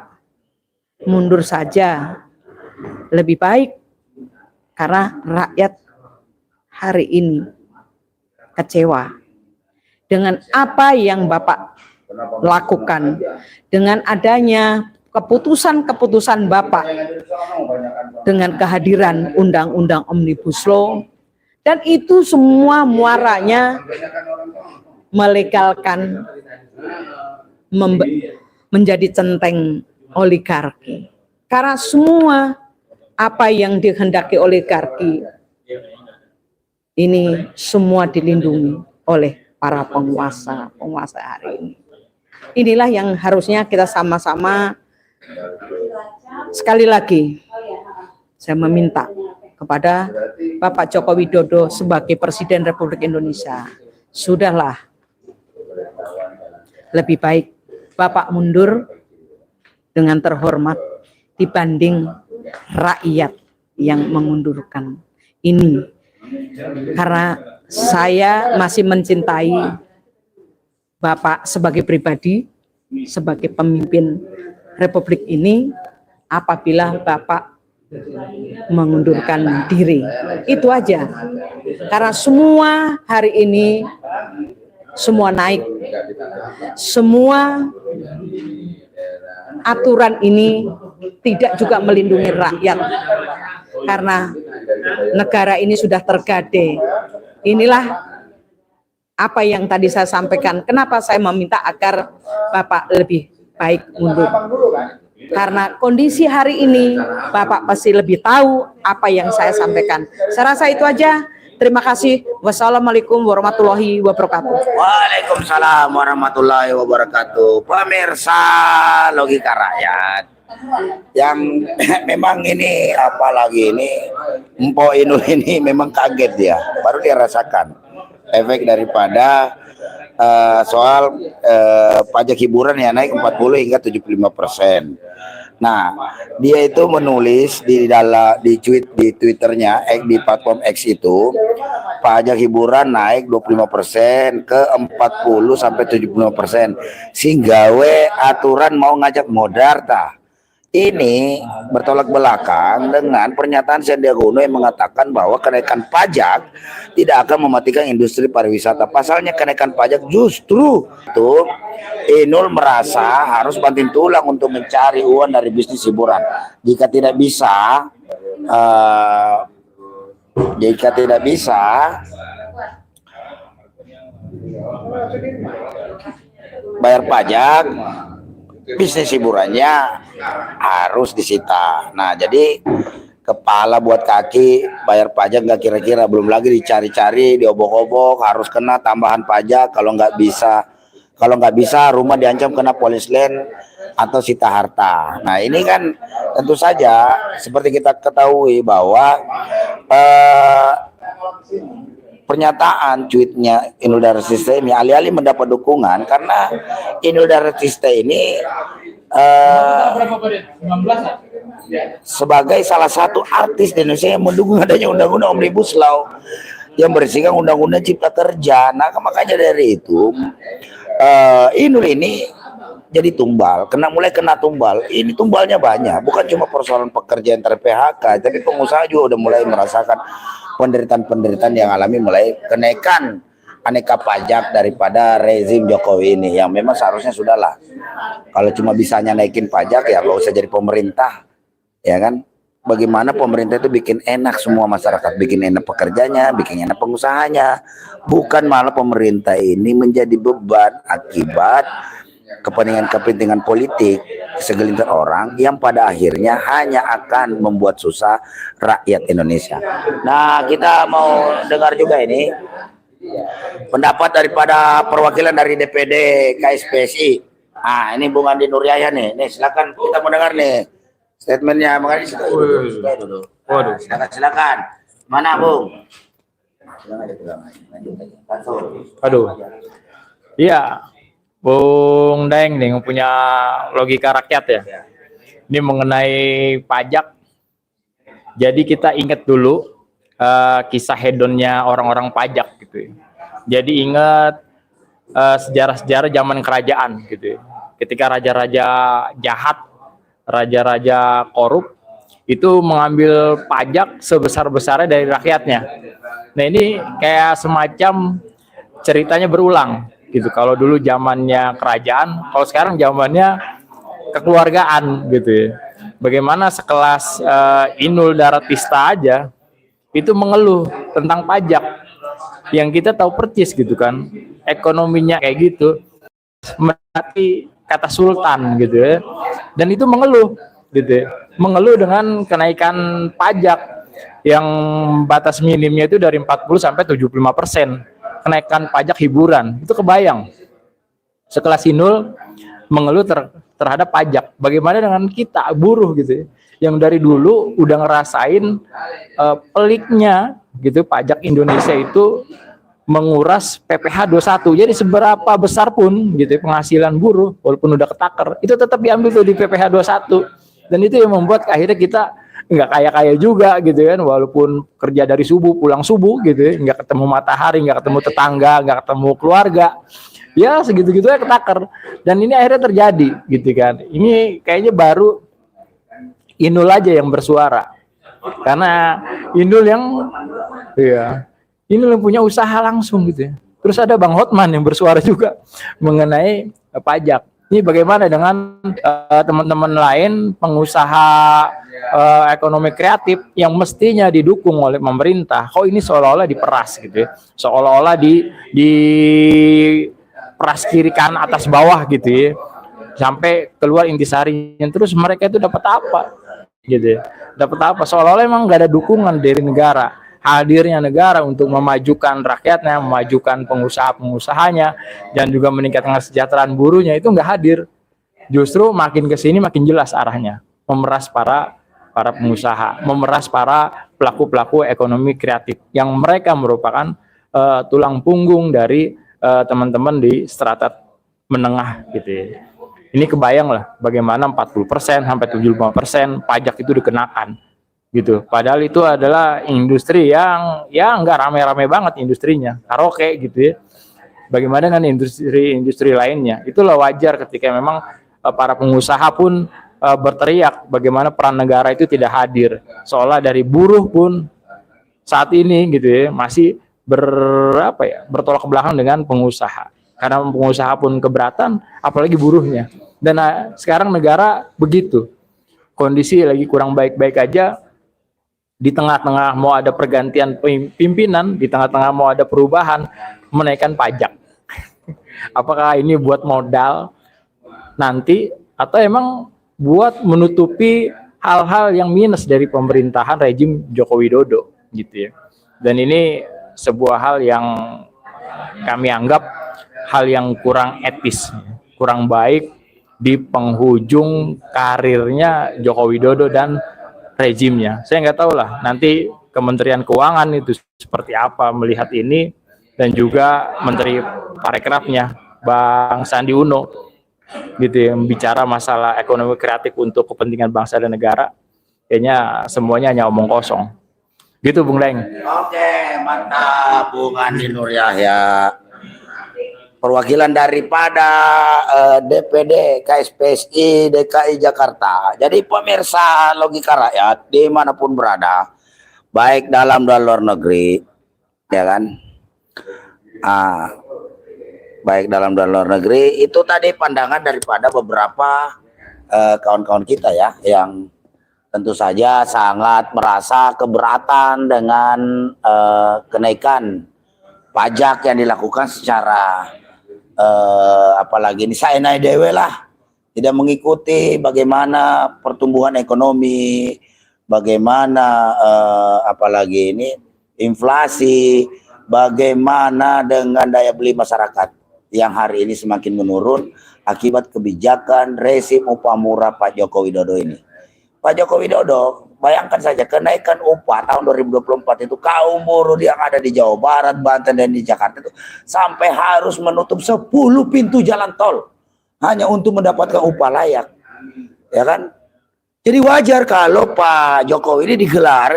mundur saja, lebih baik, karena rakyat hari ini kecewa dengan apa yang Bapak lakukan, dengan adanya keputusan-keputusan Bapak, dengan kehadiran Undang-Undang Omnibus Law, dan itu semua muaranya melegalkan, menjadi centeng oligarki. Karena semua apa yang dikehendaki oligarki ini semua dilindungi oleh para penguasa hari ini. Inilah yang harusnya kita sama-sama, sekali lagi saya meminta kepada Bapak Joko Widodo sebagai Presiden Republik Indonesia, sudahlah, lebih baik Bapak mundur dengan terhormat dibanding rakyat yang mengundurkan ini. Karena saya masih mencintai Bapak sebagai pribadi, sebagai pemimpin Republik ini. Apabila Bapak mengundurkan diri, itu aja. Karena semua hari ini semua naik, semua aturan ini tidak juga melindungi rakyat, karena negara ini sudah tergade. Inilah apa yang tadi saya sampaikan. Kenapa saya meminta agar Bapak lebih baik mundur? Karena kondisi hari ini Bapak pasti lebih tahu apa yang saya sampaikan. Saya rasa itu aja. Terima kasih. Wassalamualaikum warahmatullahi wabarakatuh. Waalaikumsalam warahmatullahi wabarakatuh. Pemirsa Logika Rakyat, yang memang ini apalagi ini Mpok Inul ini memang kaget dia, baru dia rasakan efek daripada soal pajak hiburan yang naik 40 hingga 75%. Nah, dia itu menulis di tweet di Twitternya, di platform X itu, pajak hiburan naik 25% ke 40 sampai 75%. Sehingga aturan mau ngajak modar tah. Ini bertolak belakang dengan pernyataan Sandiaga Uno yang mengatakan bahwa kenaikan pajak tidak akan mematikan industri pariwisata. Pasalnya kenaikan pajak justru itu Inul merasa harus banting tulang untuk mencari uang dari bisnis hiburan. Jika tidak bisa bayar pajak, bisnis hiburannya harus disita. Nah, jadi kepala buat kaki, bayar pajak nggak kira-kira, belum lagi dicari-cari, diobok-obok, harus kena tambahan pajak. Kalau nggak bisa rumah diancam kena polis land atau sita harta. Nah, ini kan tentu saja seperti kita ketahui bahwa pernyataan tweetnya Inul Daratista ini alih-alih mendapat dukungan, karena Inul Daratista ini sebagai salah satu artis di Indonesia yang mendukung adanya undang-undang Omnibus Law yang bersihkan undang-undang Cipta Kerja. Nah, makanya dari itu Inul ini jadi tumbal, mulai kena tumbal. Ini tumbalnya banyak, bukan cuma persoalan pekerja yang ter-PHK, tapi pengusaha juga udah mulai merasakan penderitaan yang alami mulai kenaikan aneka pajak daripada rezim Jokowi ini, yang memang seharusnya sudahlah. Kalau cuma bisanya naikin pajak ya nggak usah jadi pemerintah, ya kan? Bagaimana pemerintah itu bikin enak semua masyarakat, bikin enak pekerjanya, bikin enak pengusahanya, bukan malah pemerintah ini menjadi beban akibat kepentingan politik segelintir orang yang pada akhirnya hanya akan membuat susah rakyat Indonesia. Nah, kita mau dengar juga ini pendapat daripada perwakilan dari DPD KSPSI. Ah, ini Bung Andi Nuryahya nih. Nih, silakan kita mendengar nih statementnya. Makanya dulu. Waduh. Silakan. Mana Bung? Silakan dipegang aja. Lanjut aja. Langsung. Aduh. Iya. Bung Daeng nih yang punya logika rakyat ya. Ini mengenai pajak. Jadi kita ingat dulu kisah hedonnya orang-orang pajak gitu ya. Jadi ingat sejarah-sejarah zaman kerajaan gitu ya. Ketika raja-raja jahat, raja-raja korup itu mengambil pajak sebesar-besarnya dari rakyatnya. Nah ini kayak semacam ceritanya berulang gitu. Kalau dulu zamannya kerajaan, kalau sekarang zamannya kekeluargaan gitu ya. Bagaimana sekelas Inul Daratista aja itu mengeluh tentang pajak yang kita tahu persis gitu kan, ekonominya kayak gitu, mendekati kata sultan gitu ya, dan itu mengeluh gitu ya. Mengeluh dengan kenaikan pajak yang batas minimnya itu dari 40 sampai 75%, kenaikan pajak hiburan. Itu kebayang sekelas Inul mengeluh terhadap pajak. Bagaimana dengan kita buruh gitu ya, yang dari dulu udah ngerasain peliknya gitu, pajak Indonesia itu menguras PPh 21. Jadi seberapa besar pun gitu penghasilan buruh walaupun udah ketakar, itu tetap diambil tuh di PPh 21. Dan itu yang membuat akhirnya kita nggak kaya-kaya juga gitu kan, walaupun kerja dari subuh pulang subuh gitu ya, nggak ketemu matahari, nggak ketemu tetangga, nggak ketemu keluarga, ya segitu-gitu ya ketakar. Dan ini akhirnya terjadi gitu kan. Ini kayaknya baru Inul aja yang bersuara, karena Inul yang Inul yang punya usaha langsung gitu ya. Terus ada Bang Hotman yang bersuara juga mengenai pajak. Ini bagaimana dengan teman-teman lain pengusaha ekonomi kreatif yang mestinya didukung oleh pemerintah? Kok ini seolah-olah diperas gitu ya? Seolah-olah di peras kiri kanan atas bawah gitu ya, sampai keluar intisarinya. Terus mereka itu dapat apa gitu ya? Dapat apa? Seolah-olah emang nggak ada dukungan dari negara. Hadirnya negara untuk memajukan rakyatnya, memajukan pengusaha-pengusahanya, dan juga meningkatkan kesejahteraan buruhnya itu nggak hadir. Justru makin ke sini makin jelas arahnya, memeras para pengusaha, memeras para pelaku-pelaku ekonomi kreatif yang mereka merupakan tulang punggung dari teman-teman di strata menengah gitu ya. Ini kebayang lah bagaimana 40% sampai 75% pajak itu dikenakan gitu. Padahal itu adalah industri yang ya nggak rame-rame banget industrinya, karaoke gitu ya. Bagaimana dengan industri-industri lainnya? Itulah wajar ketika memang para pengusaha pun berteriak bagaimana peran negara itu tidak hadir. Seolah dari buruh pun saat ini gitu ya masih bertolak belakang dengan pengusaha. Karena pengusaha pun keberatan, apalagi buruhnya. Dan sekarang negara begitu. Kondisi lagi kurang baik-baik aja. Di tengah-tengah mau ada pergantian pimpinan, di tengah-tengah mau ada perubahan, menaikkan pajak. Apakah ini buat modal nanti atau emang buat menutupi hal-hal yang minus dari pemerintahan rejim Joko Widodo gitu ya. Dan ini sebuah hal yang kami anggap hal yang kurang etis, kurang baik di penghujung karirnya Joko Widodo dan rejimnya. Saya nggak tahu lah nanti Kementerian Keuangan itu seperti apa melihat ini, dan juga Menteri Parekrafnya Bang Sandi Uno gitu yang bicara masalah ekonomi kreatif untuk kepentingan bangsa dan negara. Kayaknya semuanya hanya omong kosong. Gitu Bung Daeng. Oke, mantap Bung Andi Nur Yahya. Perwakilan daripada DPD KSPSI DKI Jakarta. Jadi pemirsa logika rakyat dimanapun berada, baik dalam dan luar negeri, ya kan? Baik dalam dan luar negeri, itu tadi pandangan daripada beberapa kawan-kawan kita ya, yang tentu saja sangat merasa keberatan dengan kenaikan pajak yang dilakukan secara apalagi ini saya naik dewe lah, tidak mengikuti bagaimana pertumbuhan ekonomi, bagaimana apalagi ini inflasi, bagaimana dengan daya beli masyarakat yang hari ini semakin menurun akibat kebijakan rezim upah murah Pak Joko Widodo ini. Pak Joko Widodo bayangkan saja kenaikan upah tahun 2024 itu kaum buruh yang ada di Jawa Barat, Banten, dan di Jakarta itu sampai harus menutup 10 pintu jalan tol hanya untuk mendapatkan upah layak, ya kan? Jadi wajar kalau Pak Jokowi ini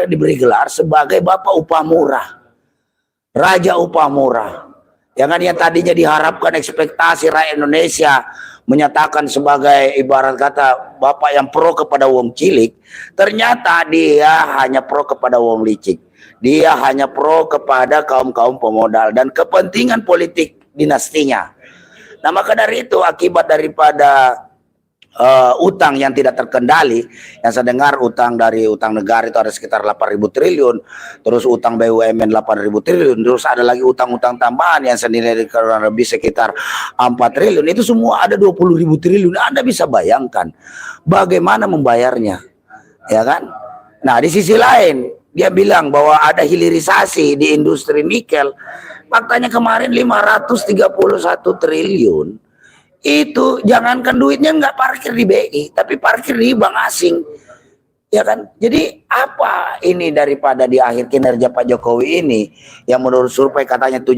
diberi gelar sebagai Bapak Upah Murah, Raja Upah Murah. Ya kan, yang tadinya diharapkan ekspektasi rakyat Indonesia menyatakan sebagai ibarat kata Bapak yang pro kepada wong cilik, ternyata dia hanya pro kepada wong licik. Dia hanya pro kepada kaum-kaum pemodal dan kepentingan politik dinastinya. Nah, maka dari itu akibat daripada utang yang tidak terkendali, yang saya dengar utang dari utang negara itu ada sekitar 8.000 triliun, terus utang BUMN 8.000 triliun, terus ada lagi utang-utang tambahan yang senilai kurang lebih sekitar 4 triliun, itu semua ada 20.000 triliun. Anda bisa bayangkan bagaimana membayarnya, ya kan? Nah, di sisi lain dia bilang bahwa ada hilirisasi di industri nikel. Faktanya kemarin 531 triliun. Itu jangankan duitnya nggak parkir di BI, tapi parkir di bank asing, ya kan? Jadi apa ini daripada di akhir kinerja Pak Jokowi ini yang menurut survei katanya 70%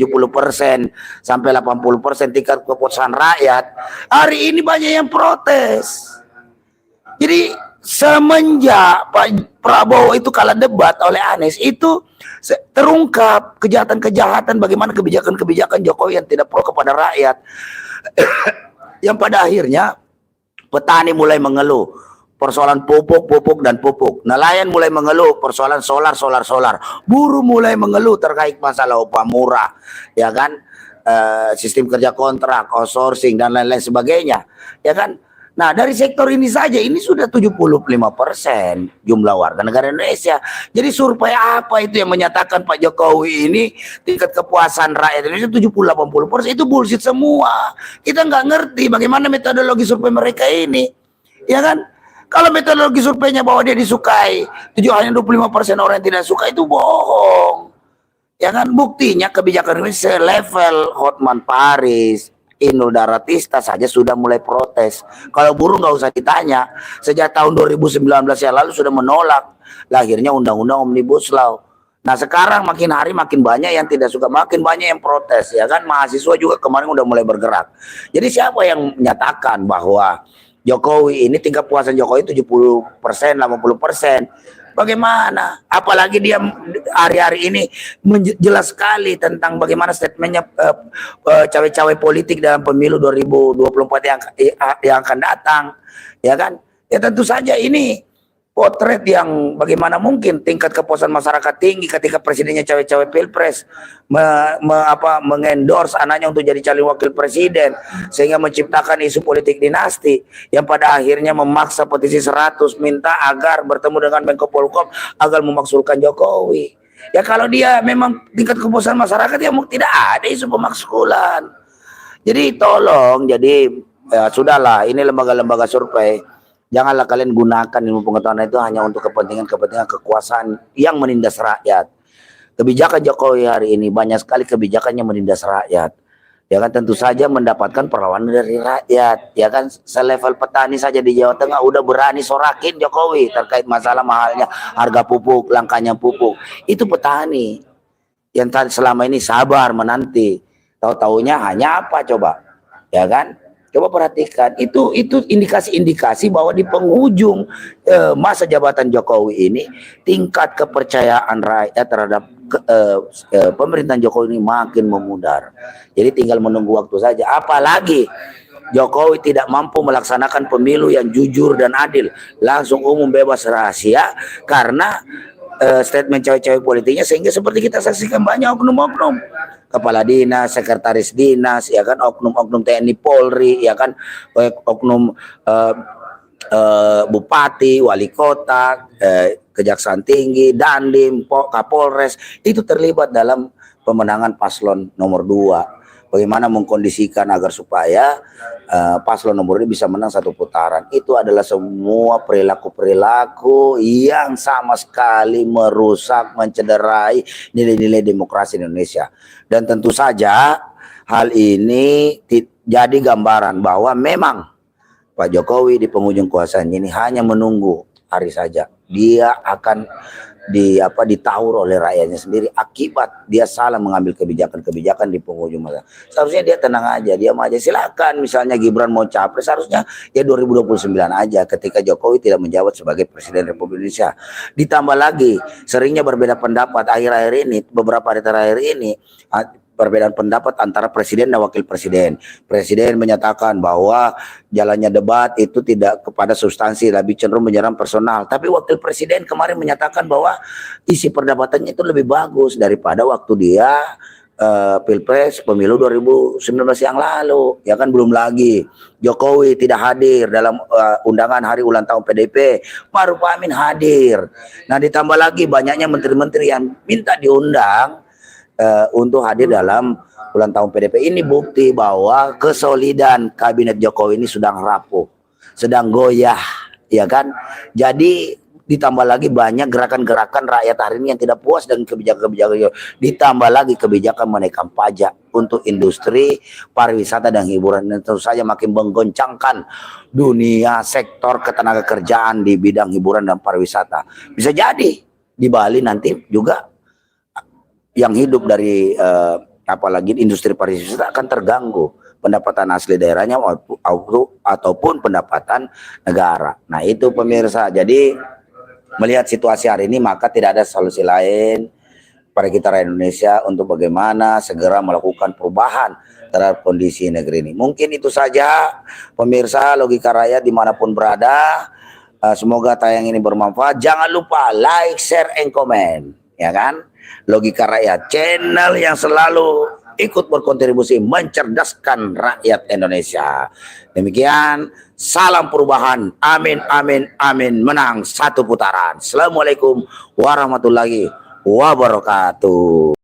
sampai 80% tingkat kepuasan rakyat, hari ini banyak yang protes. Jadi semenjak Pak Prabowo itu kalah debat oleh Anies, itu terungkap kejahatan-kejahatan bagaimana kebijakan-kebijakan Jokowi yang tidak pro kepada rakyat. Yang pada akhirnya petani mulai mengeluh persoalan pupuk dan pupuk, nelayan mulai mengeluh persoalan solar, buruh mulai mengeluh terkait masalah upah murah, ya kan, sistem kerja kontrak, outsourcing dan lain-lain sebagainya, ya kan. Nah, dari sektor ini saja ini sudah 75% jumlah warga negara Indonesia. Jadi survei apa itu yang menyatakan Pak Jokowi ini tingkat kepuasan rakyat Indonesia 70-80%, itu bullshit semua. Kita nggak ngerti bagaimana metodologi survei mereka ini, ya kan? Kalau metodologi surveinya bahwa dia disukai, hanya 25% orang yang tidak suka, itu bohong. Ya kan, buktinya kebijakan ini selevel Hotman Paris, Inul Daratista saja sudah mulai protes. Kalau buruh nggak usah ditanya, sejak tahun 2019 yang lalu sudah menolak lahirnya undang-undang Omnibus Law. Nah, sekarang makin hari makin banyak yang tidak suka, makin banyak yang protes, ya kan. Mahasiswa juga kemarin udah mulai bergerak. Jadi siapa yang menyatakan bahwa Jokowi ini tingkat kepuasan Jokowi 70%, 80%? Bagaimana? Apalagi dia hari-hari ini jelas sekali tentang bagaimana statementnya cawe-cawe politik dalam pemilu 2024 yang akan datang, ya kan? Ya tentu saja ini potret yang bagaimana mungkin tingkat kepuasan masyarakat tinggi ketika presidennya cawe-cawe pilpres, mengendorse anaknya untuk jadi calon wakil presiden, sehingga menciptakan isu politik dinasti yang pada akhirnya memaksa petisi 100 minta agar bertemu dengan Menko Polhukam agar memaksulkan Jokowi. Ya kalau dia memang tingkat kepuasan masyarakat, ya tidak ada isu pemaksulan. Jadi tolong, jadi ya sudahlah, ini lembaga-lembaga survei. Janganlah kalian gunakan ilmu pengetahuan itu hanya untuk kepentingan kekuasaan yang menindas rakyat. Kebijakan Jokowi hari ini banyak sekali kebijakannya menindas rakyat. Ya kan, tentu saja mendapatkan perlawanan dari rakyat. Ya kan, selevel petani saja di Jawa Tengah udah berani sorakin Jokowi terkait masalah mahalnya harga pupuk, langkanya pupuk. Itu petani yang selama ini sabar menanti. Tahu-taunya hanya apa coba? Ya kan? Coba perhatikan, itu indikasi-indikasi bahwa di penghujung masa jabatan Jokowi ini tingkat kepercayaan rakyat terhadap pemerintahan Jokowi ini makin memudar. Jadi tinggal menunggu waktu saja. Apalagi Jokowi tidak mampu melaksanakan pemilu yang jujur dan adil, langsung umum, bebas, rahasia, karena statement cewek-cewek politiknya, sehingga seperti kita saksikan banyak oknum-oknum kepala dinas, sekretaris dinas, ya kan, oknum-oknum TNI Polri, ya kan, oknum bupati, wali kota, kejaksaan tinggi, dandim, kapolres, itu terlibat dalam pemenangan paslon nomor 2. Bagaimana mengkondisikan agar supaya paslon nomor ini bisa menang satu putaran. Itu adalah semua perilaku-perilaku yang sama sekali merusak, mencederai nilai-nilai demokrasi Indonesia. Dan tentu saja hal ini jadi gambaran bahwa memang Pak Jokowi di penghujung kuasanya ini hanya menunggu hari saja. dia akan ditawur oleh rakyatnya sendiri akibat dia salah mengambil kebijakan-kebijakan di penghujung masa. Seharusnya dia tenang aja, diam aja. Silakan misalnya Gibran mau capres, harusnya ya 2029 aja ketika Jokowi tidak menjabat sebagai Presiden Republik Indonesia. Ditambah lagi seringnya berbeda pendapat akhir-akhir ini, beberapa hari terakhir ini, perbedaan pendapat antara presiden dan wakil presiden. Presiden menyatakan bahwa jalannya debat itu tidak kepada substansi, lebih cenderung menyerang personal. Tapi wakil presiden kemarin menyatakan bahwa isi perdebatannya itu lebih bagus daripada waktu dia Pilpres pemilu 2019 yang lalu. Ya kan, belum lagi Jokowi tidak hadir dalam undangan hari ulang tahun PDIP, Ma'ruf Amin hadir. Nah, ditambah lagi banyaknya menteri-menteri yang minta diundang untuk hadir dalam ulang tahun PDP. Ini bukti bahwa kesolidan kabinet Jokowi ini sedang rapuh, sedang goyah, ya kan? Jadi ditambah lagi banyak gerakan-gerakan rakyat hari ini yang tidak puas dengan kebijakan-kebijakan. Ditambah lagi kebijakan menaikkan pajak untuk industri, pariwisata dan hiburan, dan tentu saja makin menggoncangkan dunia sektor ketenagakerjaan di bidang hiburan dan pariwisata. Bisa jadi di Bali nanti juga yang hidup dari apalagi industri pariwisata akan terganggu pendapatan asli daerahnya ataupun pendapatan negara. Nah, itu pemirsa. Jadi melihat situasi hari ini maka tidak ada solusi lain pada kita rakyat Indonesia untuk bagaimana segera melakukan perubahan terhadap kondisi negeri ini. Mungkin itu saja pemirsa Logika Rakyat dimanapun berada. Semoga tayang ini bermanfaat. Jangan lupa like, share, and comment, ya kan? Logika Rakyat, channel yang selalu ikut berkontribusi mencerdaskan rakyat Indonesia. Demikian, salam perubahan. Amin, amin, amin. Menang satu putaran. Assalamualaikum warahmatullahi wabarakatuh.